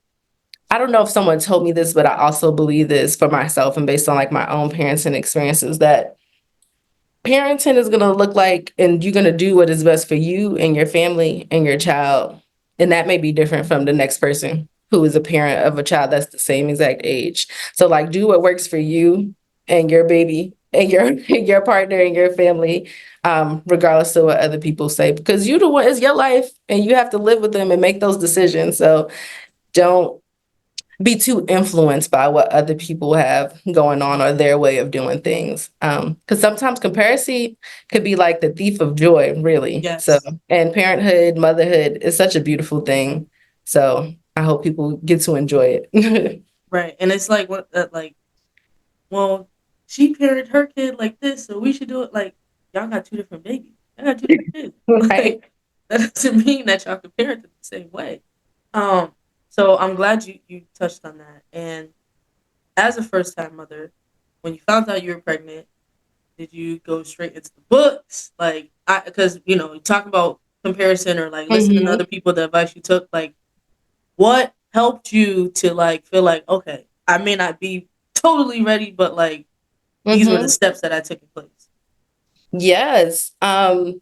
Speaker 2: I don't know if someone told me this, but I also believe this for myself and based on like my own parents and experiences that parenting is going to look like, and you're going to do what is best for you and your family and your child. And that may be different from the next person who is a parent of a child that's the same exact age. So like do what works for you and your baby and your partner and your family, regardless of what other people say, because you the one, it's your life and you have to live with them and make those decisions. So don't be too influenced by what other people have going on or their way of doing things. Because sometimes comparison could be like the thief of joy, really. So,
Speaker 1: Yes.
Speaker 2: and parenthood, motherhood is such a beautiful thing. So I hope people get to enjoy it.
Speaker 1: Right. And it's like what that like, well, she parented her kid like this, so we should do it like y'all got two different babies. Y'all got two different kids.
Speaker 2: Right.
Speaker 1: Like that doesn't mean that y'all can parent it the same way. Um, so I'm glad you touched on that. And as a first time mother, when you found out you were pregnant, did you go straight into the books? Like I because you talk about comparison or like listening to
Speaker 2: Hmm.
Speaker 1: other people, the advice you took, like what helped you to like feel like, okay, I may not be totally ready, but like these were the
Speaker 2: Hmm.
Speaker 1: steps that I took in place.
Speaker 2: Yes. I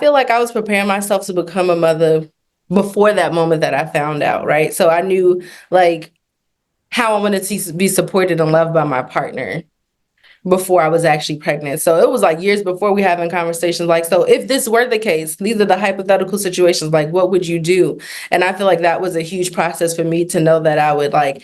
Speaker 2: feel like I was preparing myself to become a mother before that moment that I found out, right? So I knew like how I wanted to be supported and loved by my partner before I was actually pregnant. So it was like years before we having conversations like, so if this were the case, these are the hypothetical situations, like what would you do? And I feel like that was a huge process for me to know that I would like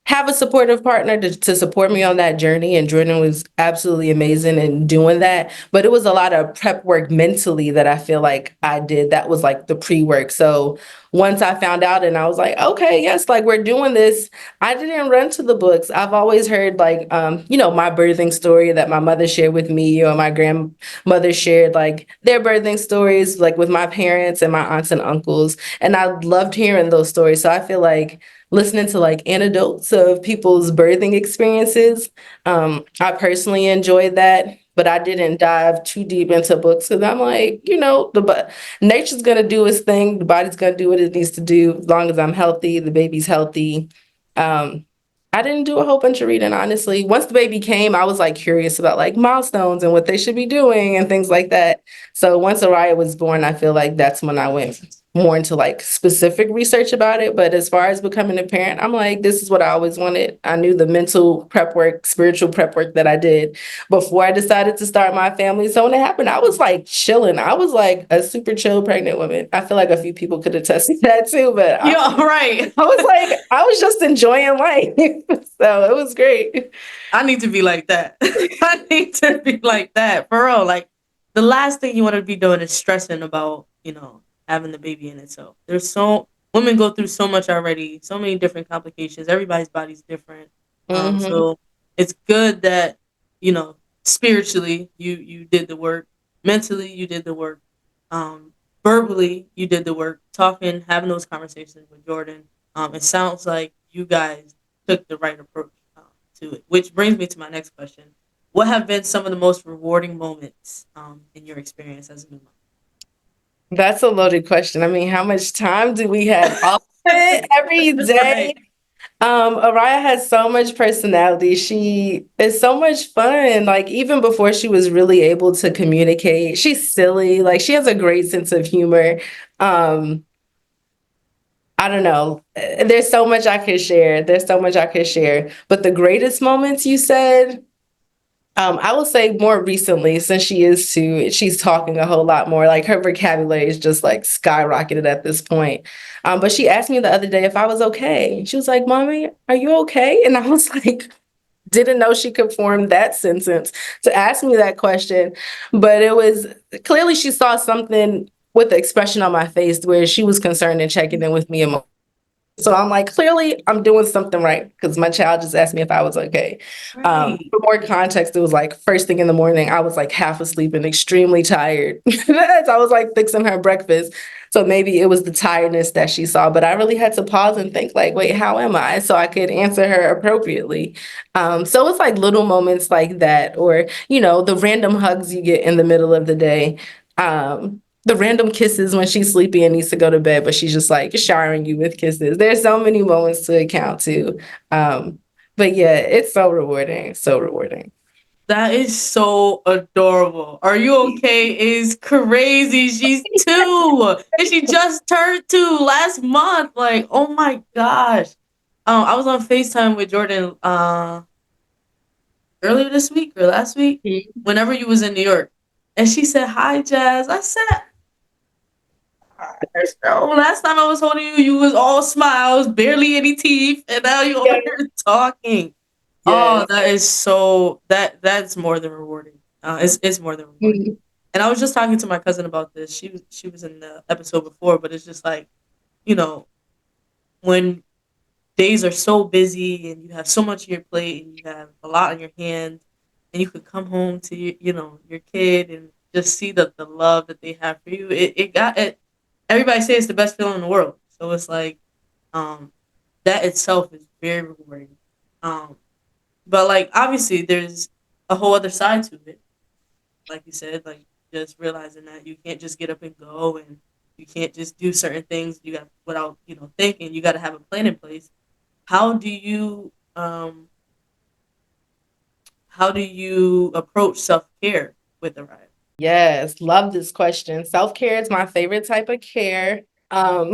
Speaker 2: have a supportive partner to support me on that journey. And Jordan was absolutely amazing in doing that. But it was a lot of prep work mentally that I feel like I did. That was like the pre-work. So once I found out and I was like, okay, yes, like we're doing this, I didn't run to the books. I've always heard like, my birthing story that my mother shared with me or my grandmother shared like their birthing stories, like with my parents and my aunts and uncles. And I loved hearing those stories. So I feel like listening to like anecdotes of people's birthing experiences. I personally enjoyed that, but I didn't dive too deep into books because I'm like, nature's gonna do its thing. The body's gonna do what it needs to do as long as I'm healthy, the baby's healthy. Um, I didn't do a whole bunch of reading, honestly. Once the baby came, I was like curious about like milestones and what they should be doing and things like that. So once Araya was born, I feel like that's when I went more into like specific research about it. But as far as becoming a parent, I'm like, this is what I always wanted. I knew the mental prep work, spiritual prep work that I did before I decided to start my family. So when it happened, I was like chilling. I was like a super chill pregnant woman. I feel like a few people could attest to that too, but
Speaker 1: Yeah, right.
Speaker 2: I was like, I was just enjoying life. So it was great.
Speaker 1: I need to be like that. I need to be like that for real. Like the last thing you want to be doing is stressing about having the baby in itself. There's so women go through so much already, so many different complications. Everybody's body's different.
Speaker 2: Hmm.
Speaker 1: So it's good that you know spiritually you did the work, mentally you did the work, um, verbally you did the work, talking, having those conversations with Jordan. It sounds like you guys took the right approach to it, which brings me to my next question. What have been some of the most rewarding moments in your experience as a new
Speaker 2: That's a loaded question. I mean, how much time do we have off it every
Speaker 1: mom?
Speaker 2: day?
Speaker 1: Right.
Speaker 2: Araya has so much personality. She is so much fun. Like even before she was really able to communicate, she's silly. Like she has a great sense of humor. Um, I don't know. There's so much I could share. There's so much I could share. But the greatest moments you said, I will say more recently, since she is too, she's talking a whole lot more. Like her vocabulary is just like skyrocketed at this point. But she asked me the other day if I was okay. She was like, "Mommy, are you okay?" And I was like, didn't know she could form that sentence to ask me that question. But it was clearly she saw something with the expression on my face where she was concerned and checking in with me. So I'm like, clearly I'm doing something right because my child just asked me if I was okay.
Speaker 1: Right.
Speaker 2: For more context, it was like first thing in the morning, I was like half asleep and extremely tired. As I was like fixing her breakfast. So maybe it was the tiredness that she saw, but I really had to pause and think like, wait, how am I? So I could answer her appropriately. So it's like little moments like that, or, the random hugs you get in the middle of the day. The random kisses when she's sleepy and needs to go to bed, but she's just like showering you with kisses. There's so many moments to account to. But yeah, it's so rewarding, so rewarding.
Speaker 1: That is so adorable. Are you okay? Is crazy. She's 2 and she just turned 2 last month. Like, oh my gosh. I was on FaceTime with Jordan earlier this week or last week,
Speaker 2: Mhm.
Speaker 1: whenever you was in New York. And she said, "Hi, Jazz." I said, "Oh, last time I was holding you, you was all smiles, barely any teeth, and now you over
Speaker 2: Yeah.
Speaker 1: here talking." Oh,
Speaker 2: Yes.
Speaker 1: that is so that's more than rewarding. It's more than rewarding.
Speaker 2: Mhm.
Speaker 1: And I was just talking to my cousin about this. She was in the episode before, but it's just like, you know, when days are so busy and you have so much on your plate and you have a lot on your hands and you could come home to your kid and just see the love that they have for you. It got it. Everybody says it's the best feeling in the world. So it's like, um, that itself is very rewarding. Um, but like obviously there's a whole other side to it. Like you said, like just realizing that you can't just get up and go and you can't just do certain things you got without thinking. You got to have a plan in place. How do you um how do you approach self-care with a ride?
Speaker 2: Yes, love this question. Self-care is my favorite type of care. Um,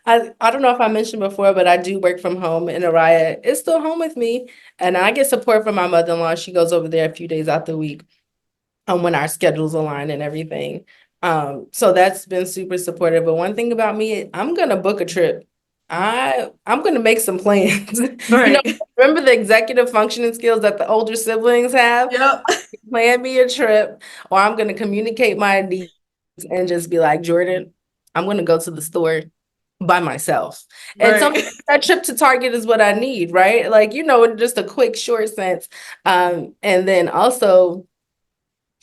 Speaker 2: I don't know if I mentioned before, but I do work from home, and Araya is still home with me, and I get support from my mother-in-law. She goes over there a few days out the week, when our schedules align and everything. So that's been super supportive. But one thing about me, I'm gonna book a trip. I'm gonna make some plans. You know,
Speaker 1: Right.
Speaker 2: remember the executive functioning skills that the older siblings have?
Speaker 1: Yep.
Speaker 2: Plan me a trip, or I'm gonna communicate my needs and just be like, Jordan, I'm gonna go to the store by myself. And
Speaker 1: Right.
Speaker 2: sometimes that trip to Target is what I need, right? Like, in just a quick, short sense. And then also,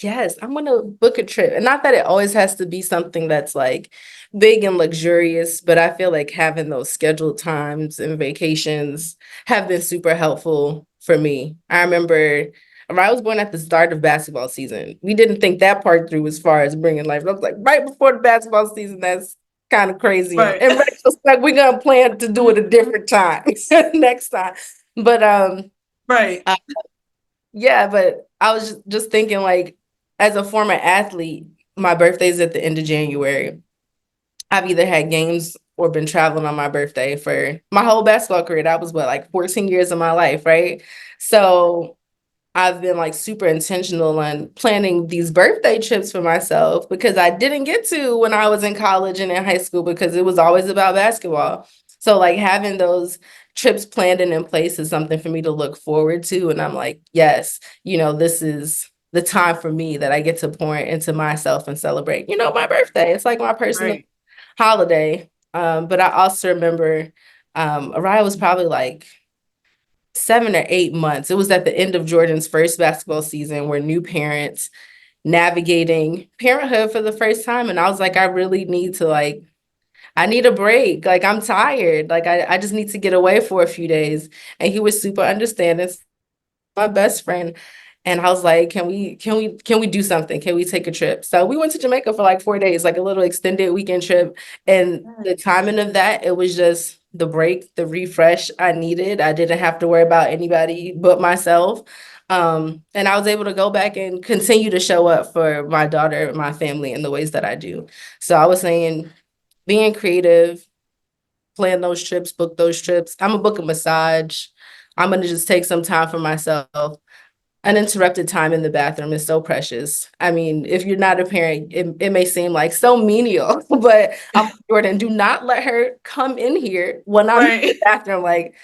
Speaker 2: yes, I'm gonna book a trip. And not that it always has to be something that's like big and luxurious, but I feel like having those scheduled times and vacations have been super helpful for me. I remember I was born at the start of basketball season. We didn't think that part through as far as bringing life. I was like, right before the basketball season, that's kind of crazy.
Speaker 1: Right.
Speaker 2: In retrospect, we're gonna plan to do it a different time next time. But
Speaker 1: Right.
Speaker 2: yeah, but I was just thinking like as a former athlete, my birthday's at the end of January. I've either had games or been traveling on my birthday for my whole basketball career. That was what, like 14 years of my life, right? So I've been like super intentional on planning these birthday trips for myself because I didn't get to when I was in college and in high school because it was always about basketball. So like having those trips planned and in place is something for me to look forward to. And I'm like, yes, this is the time for me that I get to pour into myself and celebrate, my birthday. It's like my personal
Speaker 1: Right.
Speaker 2: holiday. But I also remember Araya was probably like 7 or 8 months. It was at the end of Jordan's first basketball season. We're new parents navigating parenthood for the first time. And I was like, I really need to I need a break. Like I'm tired. Like I just need to get away for a few days. And he was super understanding, my best friend. And I was like, can we do something? Can we take a trip? So we went to Jamaica for like 4 days, like a little extended weekend trip. And the timing of that, it was just the break, the refresh I needed. I didn't have to worry about anybody but myself. And I was able to go back and continue to show up for my daughter and my family in the ways that I do. So I was saying, being creative, plan those trips, book those trips. I'm gonna book a massage. I'm gonna just take some time for myself. uninterrupted time in the bathroom is so precious. I mean, if you're not a parent, it may seem like so menial, but I'm like, Jordan, do not let her come in here when I'm in the
Speaker 1: Right.
Speaker 2: bathroom. Like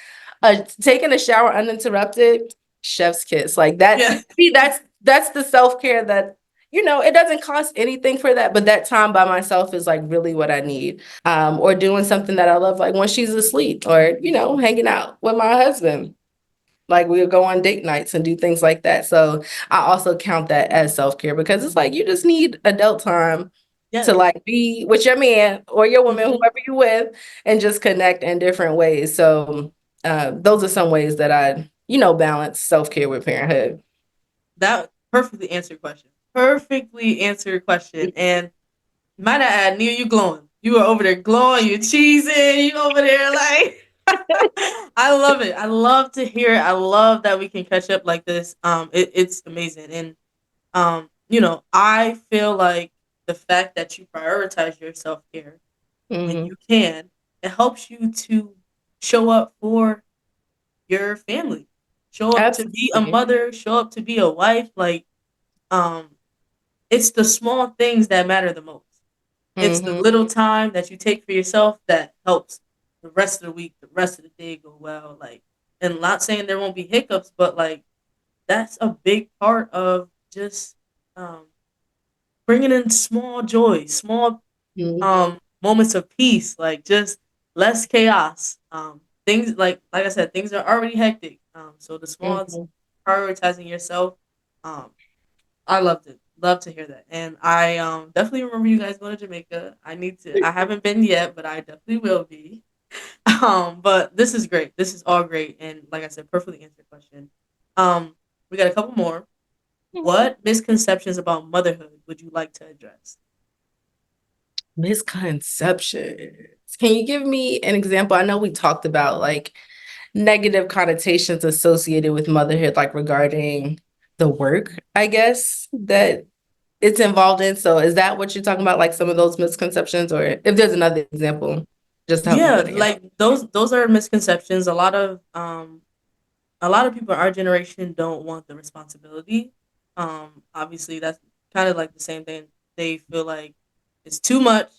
Speaker 2: taking a shower uninterrupted, chef's kiss. Like that,
Speaker 1: Yeah.
Speaker 2: see, that's the self-care that, it doesn't cost anything for that, but that time by myself is like really what I need. Or doing something that I love, like when she's asleep, or, hanging out with my husband. Like we'll go on date nights and do things like that. So I also count that as self-care because it's like you just need adult time to
Speaker 1: Yes.
Speaker 2: like be with your man or your woman,
Speaker 1: Hmm.
Speaker 2: whoever you're with, and just connect in different ways. So those are some ways that I, balance self-care with parenthood.
Speaker 1: That perfectly answered your question. Perfectly answered your question. And might I add, Nia, you glowing. You are over there glowing. You cheesing. You over there like. I love it. I love to hear it. I love that we can catch up like this. It's amazing. And I feel like the fact that you prioritize your self care when
Speaker 2: Hmm.
Speaker 1: you can, it helps you to show up for your family, show up to be a
Speaker 2: Absolutely.
Speaker 1: mother, show up to be a wife. Like, um, it's the small things that matter the most. It's the
Speaker 2: Hmm.
Speaker 1: little time that you take for yourself that helps the rest of the week, the rest of the day go well. Like, and not saying there won't be hiccups, but like that's a big part of just um, bringing in small joys, small moments of peace, like just less chaos. Things like I said, things are already hectic. So the small
Speaker 2: Hmm.
Speaker 1: prioritizing yourself, um, I loved it. Love to hear that. And I definitely remember you guys going to Jamaica. I haven't been yet, but I definitely will be. But this is great. This is all great. And like I said, perfectly answered question. Um, we got a couple more. What misconceptions about motherhood would you like to address?
Speaker 2: Misconceptions. Can you give me an example? I know we talked about like negative connotations associated with motherhood, like regarding the work, I guess, that it's involved in. So is that what you're talking about? Like some of those misconceptions, or if there's another example, just to help me
Speaker 1: Yeah,
Speaker 2: put it in.
Speaker 1: like those are misconceptions. A lot of people in our generation don't want the responsibility. Obviously that's kind of like the same thing. They feel like it's too much,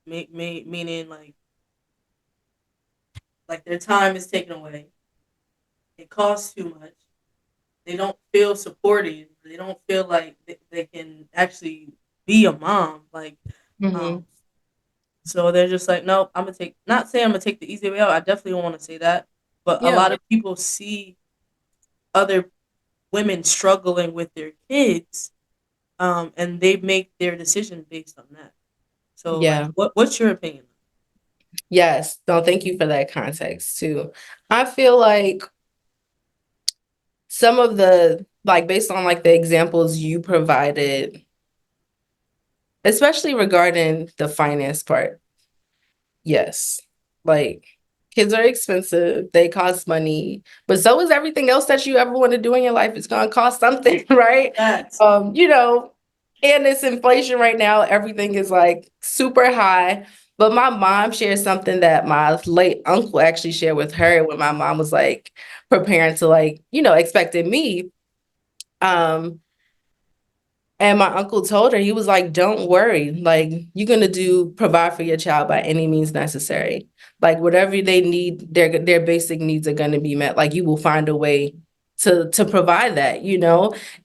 Speaker 1: meaning like their time is taken away. It costs too much. They don't feel supported. They don't feel like they can actually be a mom. Like,
Speaker 2: Hmm.
Speaker 1: um, so they're just like, nope. I'm gonna take. Not saying I'm gonna take the easy way out. I definitely don't want to say that. But a
Speaker 2: Yeah.
Speaker 1: lot of people see other women struggling with their kids, and they make their decision based on that. So, like,
Speaker 2: Yeah.
Speaker 1: what's your opinion?
Speaker 2: Yes. No, thank you for that context too. I feel like some of the, like, based on like the examples you provided, especially regarding the finance part. Yes. Like kids are expensive, they cost money, but so is everything else that you ever want to do in your life. It's gonna cost something, right?
Speaker 1: Facts.
Speaker 2: You know, and it's inflation right now, everything is like super high. But my mom shared something that my late uncle actually shared with her when my mom was like preparing to like, expecting me. Um, and my uncle told her, he was like, don't worry. Like, you're going to provide for your child by any means necessary. Like, whatever they need, their basic needs are going to be met. Like, you will find a way to provide that.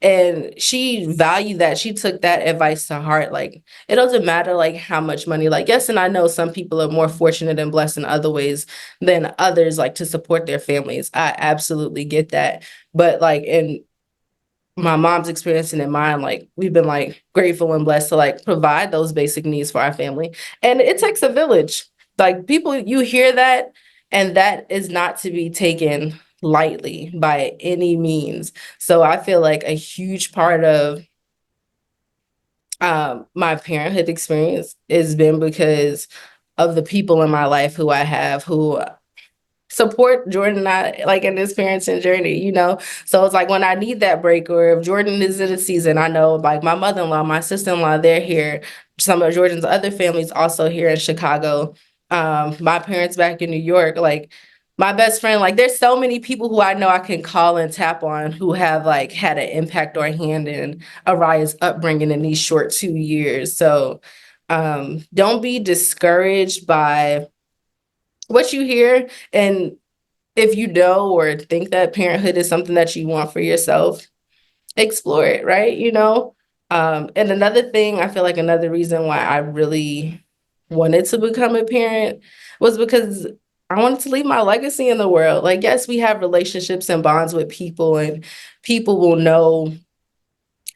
Speaker 2: And she valued that. She took that advice to heart. Like, it doesn't matter like how much money, like, yes, and I know some people are more fortunate and blessed in other ways than others, like to support their families. I absolutely get that. But like in my mom's experience and in mine, like we've been like grateful and blessed to like provide those basic needs for our family. And it takes a village. Like people, you hear that, and that is not to be taken lightly by any means. So I feel like a huge part of my parenthood experience has been because of the people in my life who I have who support Jordan and I like in this parenting journey. So it's like when I need that break, or if Jordan is in a season, I know like my mother-in-law, my sister-in-law, they're here. Some of Jordan's other families also here in Chicago. My parents back in New York, like my best friend, like there's so many people who I know I can call and tap on who have like had an impact or a hand in Araya's upbringing in these short 2 years. So don't be discouraged by what you hear. And if you know or think that parenthood is something that you want for yourself, explore it, right? And another thing, I feel like another reason why I really wanted to become a parent was because I wanted to leave my legacy in the world. Like, yes, we have relationships and bonds with people, and people will know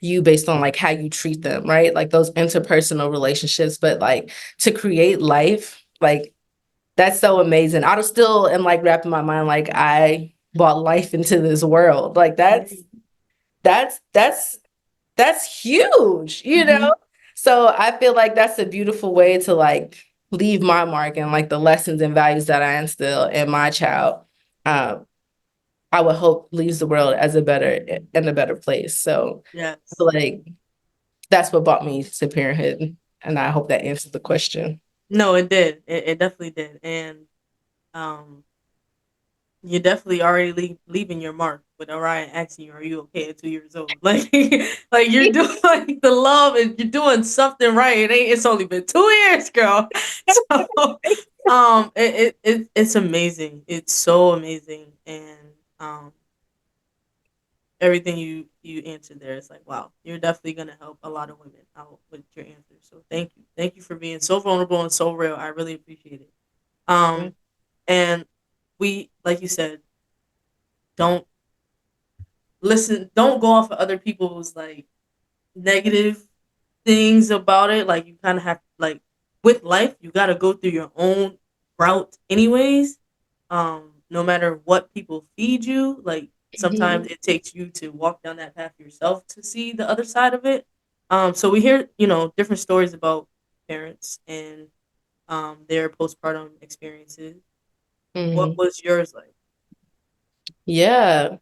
Speaker 2: you based on like how you treat them, right? Like those interpersonal relationships, but like to create life, like that's so amazing. I still am like wrapping my mind like I brought life into this world. Like that's that's that's huge, you know?
Speaker 1: Mhm.
Speaker 2: So I feel like that's a beautiful way to like leave my mark and like the lessons and values that I instill in my child. Um, I would hope leaves the world as a better place. So I
Speaker 1: Yes.
Speaker 2: feel like that's what brought me to parenthood. And I hope that answers the question.
Speaker 1: No, it did. It definitely did. And um, you're definitely already leaving your mark with Orion asking you, "Are you okay at 2 years old?" Like, like you're doing like the love, and you're doing something right. It ain't. It's only been 2 years, girl. So, it's amazing. It's so amazing, and um, everything you answered there is like, wow, you're definitely gonna help a lot of women out with your answer. So thank you for being so vulnerable and so real. I really appreciate it. Um, and we, like you said, don't don't go off of other people's like negative things about it. Like you kind of have like with life, you got to go through your own route anyways. No matter what people feed you, like sometimes
Speaker 2: Mhm.
Speaker 1: it takes you to walk down that path yourself to see the other side of it. So we hear, different stories about parents and their postpartum experiences. What
Speaker 2: Mhm.
Speaker 1: was yours like?
Speaker 2: Yeah,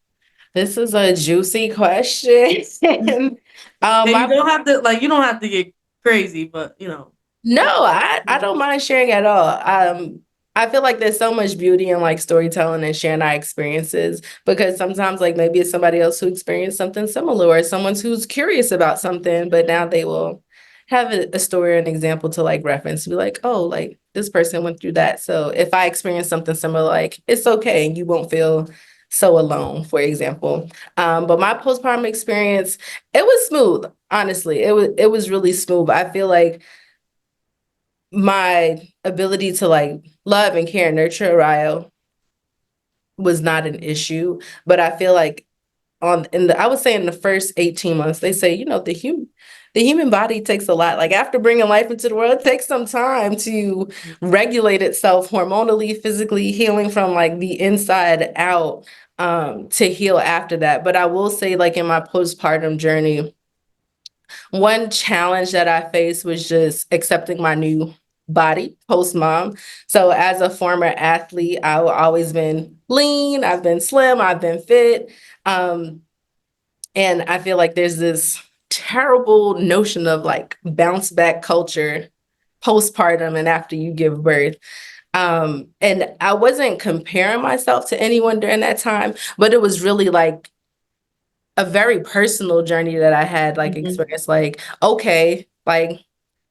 Speaker 2: this is a juicy question.
Speaker 1: And you
Speaker 2: My
Speaker 1: don't have to like you don't have to get crazy, but
Speaker 2: No, I don't mind sharing at all. I feel like there's so much beauty in like storytelling and sharing our experiences because sometimes like maybe it's somebody else who experienced something similar or someone who's curious about something, but now they will have a story or an example to like reference to be like, oh, like this person went through that. So if I experience something similar, like it's okay and you won't feel so alone, for example. But my postpartum experience, it was smooth, honestly. It was really smooth. I feel like my ability to like love and care and nurture Ryo was not an issue, but I feel like I would say in the first 18 months, they say, the human body takes a lot. Like after bringing life into the world, it takes some time to regulate itself hormonally, physically, healing from like the inside out, to heal after that. But I will say, like in my postpartum journey, one challenge that I faced was just accepting my new body post mom. So as a former athlete, I've always been lean, I've been slim, I've been fit. Um, and I feel like there's this terrible notion of like bounce back culture postpartum and after you give birth. And I wasn't comparing myself to anyone during that time, but it was really like a very personal journey that I had like
Speaker 1: Mhm.
Speaker 2: experienced like, okay, like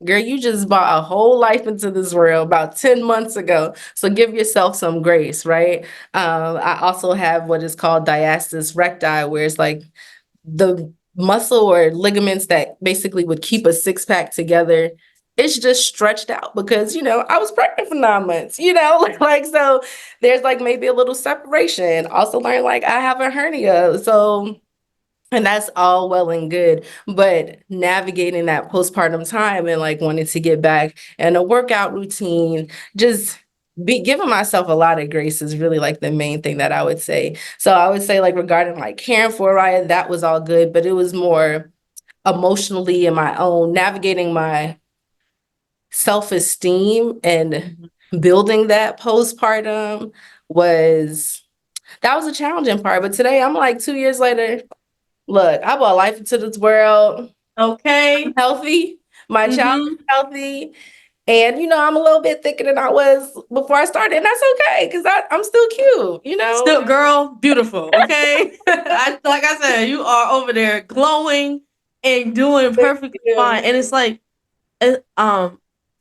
Speaker 2: girl, you just brought a whole life into this world about 10 months ago. So give yourself some grace, right? I also have what is called diastasis recti, where it's like the muscle or ligaments that basically would keep a six pack together. It's just stretched out because, I was pregnant for 9 months, like, so there's like maybe a little separation. Also learned like I have a hernia. So and that's all well and good, but navigating that postpartum time and like wanting to get back in a workout routine, just be giving myself a lot of grace is really like the main thing that I would say. So I would say like regarding like caring for Ryan, that was all good, but it was more emotionally in my own navigating my self-esteem and
Speaker 1: Mhm.
Speaker 2: building that postpartum was that was a challenging part. But today I'm like 2 years later. Look, I brought life into this world. I'm
Speaker 1: Okay.
Speaker 2: healthy. My child is
Speaker 1: Mhm.
Speaker 2: healthy. And I'm a little bit thicker than I was before I started, and that's okay because I'm still cute.
Speaker 1: Still, girl, beautiful. Okay, like I said, you are over there glowing and doing
Speaker 2: Thank
Speaker 1: perfectly fine.
Speaker 2: you.
Speaker 1: And it's like,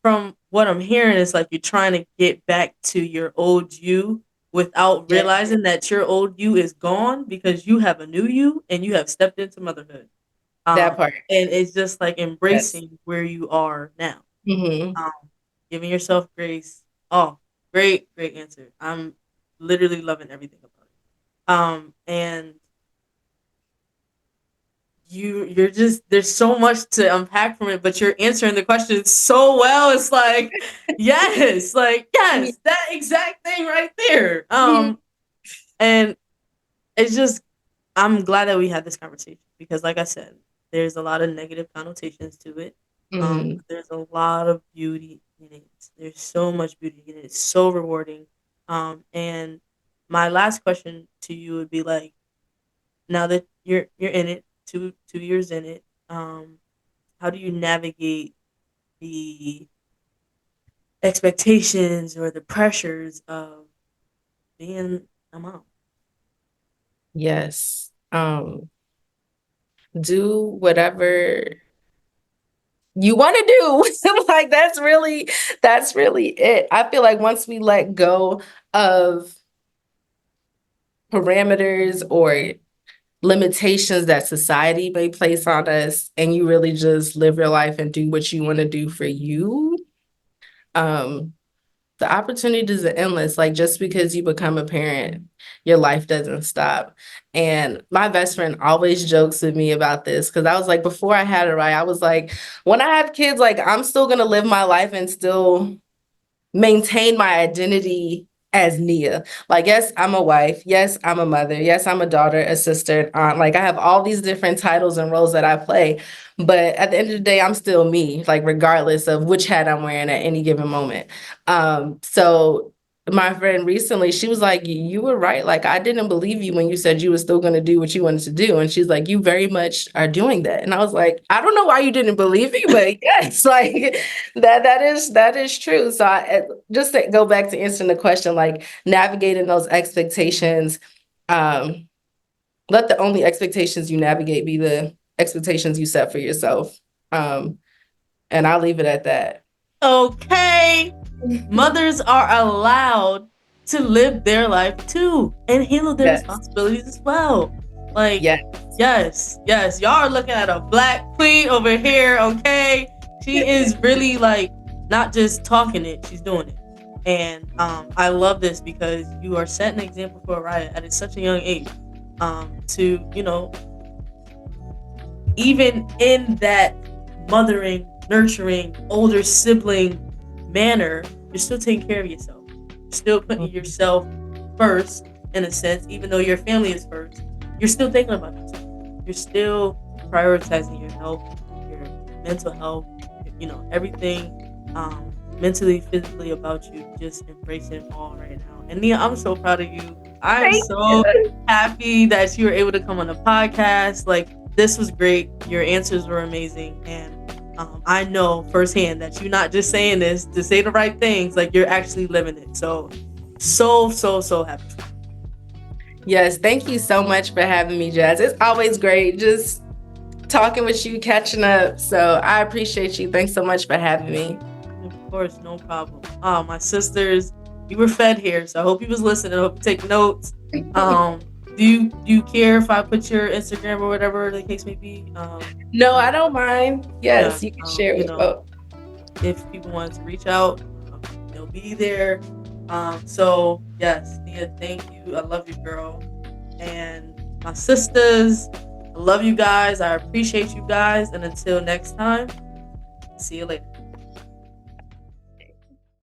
Speaker 1: from what I'm hearing, it's like you're trying to get back to your old you without
Speaker 2: Yeah,
Speaker 1: realizing that your old you is gone because you have a new you and you have stepped into motherhood.
Speaker 2: that part.
Speaker 1: And it's just like
Speaker 2: Yes.
Speaker 1: embracing where you are now.
Speaker 2: Hmm.
Speaker 1: Um, giving yourself grace. Oh, great, great answer. I'm literally loving everything about it. And you're just there's so much to unpack from it, but you're answering the question so well. It's like yes, that exact thing right there. And it's just I'm glad that we had this conversation because, like I said, there's a lot of negative connotations to it.
Speaker 2: Hmm.
Speaker 1: But there's a lot of beauty in it. There's so much beauty in it. It's so rewarding. And my last question to you would be like, now that you're in it, 2 years in it, how do you navigate the expectations or the pressures of being a mom?
Speaker 2: Yes. Do whatever you want to do. Like that's really it. I feel like once we let go of parameters or limitations that society may place on us and you really just live your life and do what you want to do for you, um the opportunities are endless. Like just because you become a parent, your life doesn't stop. And my best friend always jokes with me about this because I was like, before I had it right, I was like, when I have kids, like I'm still gonna live my life and still maintain my identity as Nia. Like, yes, I'm a wife. Yes, I'm a mother. Yes, I'm a daughter, a sister, an aunt. Like, I have all these different titles and roles that I play. But at the end of the day, I'm still me, like, regardless of which hat I'm wearing at any given moment. So my friend recently, she was like, you were right. Like, I didn't believe you when you said you were still going to do what you wanted to do. And she's like, you very much are doing that. And I was like, I don't know why you didn't believe me, but yes, like that is true. So just to go back to answering the question, like navigating those expectations, um, let the only expectations you navigate be the expectations you set for yourself. Um, and I'll leave it at that.
Speaker 1: Okay, mothers are allowed to live their life too and handle their
Speaker 2: Yes.
Speaker 1: responsibilities as well. Like,
Speaker 2: Yes.
Speaker 1: yes, yes, y'all are looking at a black queen over here, okay? She is really like not just talking it, she's doing it. And I love this because you are setting an example for Araya at such a young age. To, even in that mothering, nurturing, older sibling manner, you're still taking care of yourself. You're still putting
Speaker 2: Mhm.
Speaker 1: yourself first, in a sense, even though your family is first. You're still thinking about yourself. You're still prioritizing your health, your mental health, everything mentally, physically about you. Just embracing it all right now. And Nia, I'm so proud of you. I'm
Speaker 2: Thank you.
Speaker 1: so happy that you were able to come on the podcast. Like, this was great. Your answers were amazing. And I know firsthand that you're not just saying this to say the right things, like you're actually living it. So, so happy.
Speaker 2: Yes, thank you so much for having me, Jazz. It's always great just talking with you, catching up. So I appreciate you. Thanks so much for having me.
Speaker 1: Of course, no problem. My sisters, you were fed here, so I hope you was listening. I hope you take notes. Um, do you care if I put your Instagram or whatever the case may be?
Speaker 2: No, I don't mind.
Speaker 1: Yeah.
Speaker 2: Yes, you can share with both.
Speaker 1: If people want to reach out, they'll be there. So yes, Nia, thank you. I love you, girl. And my sisters, I love you guys. I appreciate you guys. And until next time, see you later.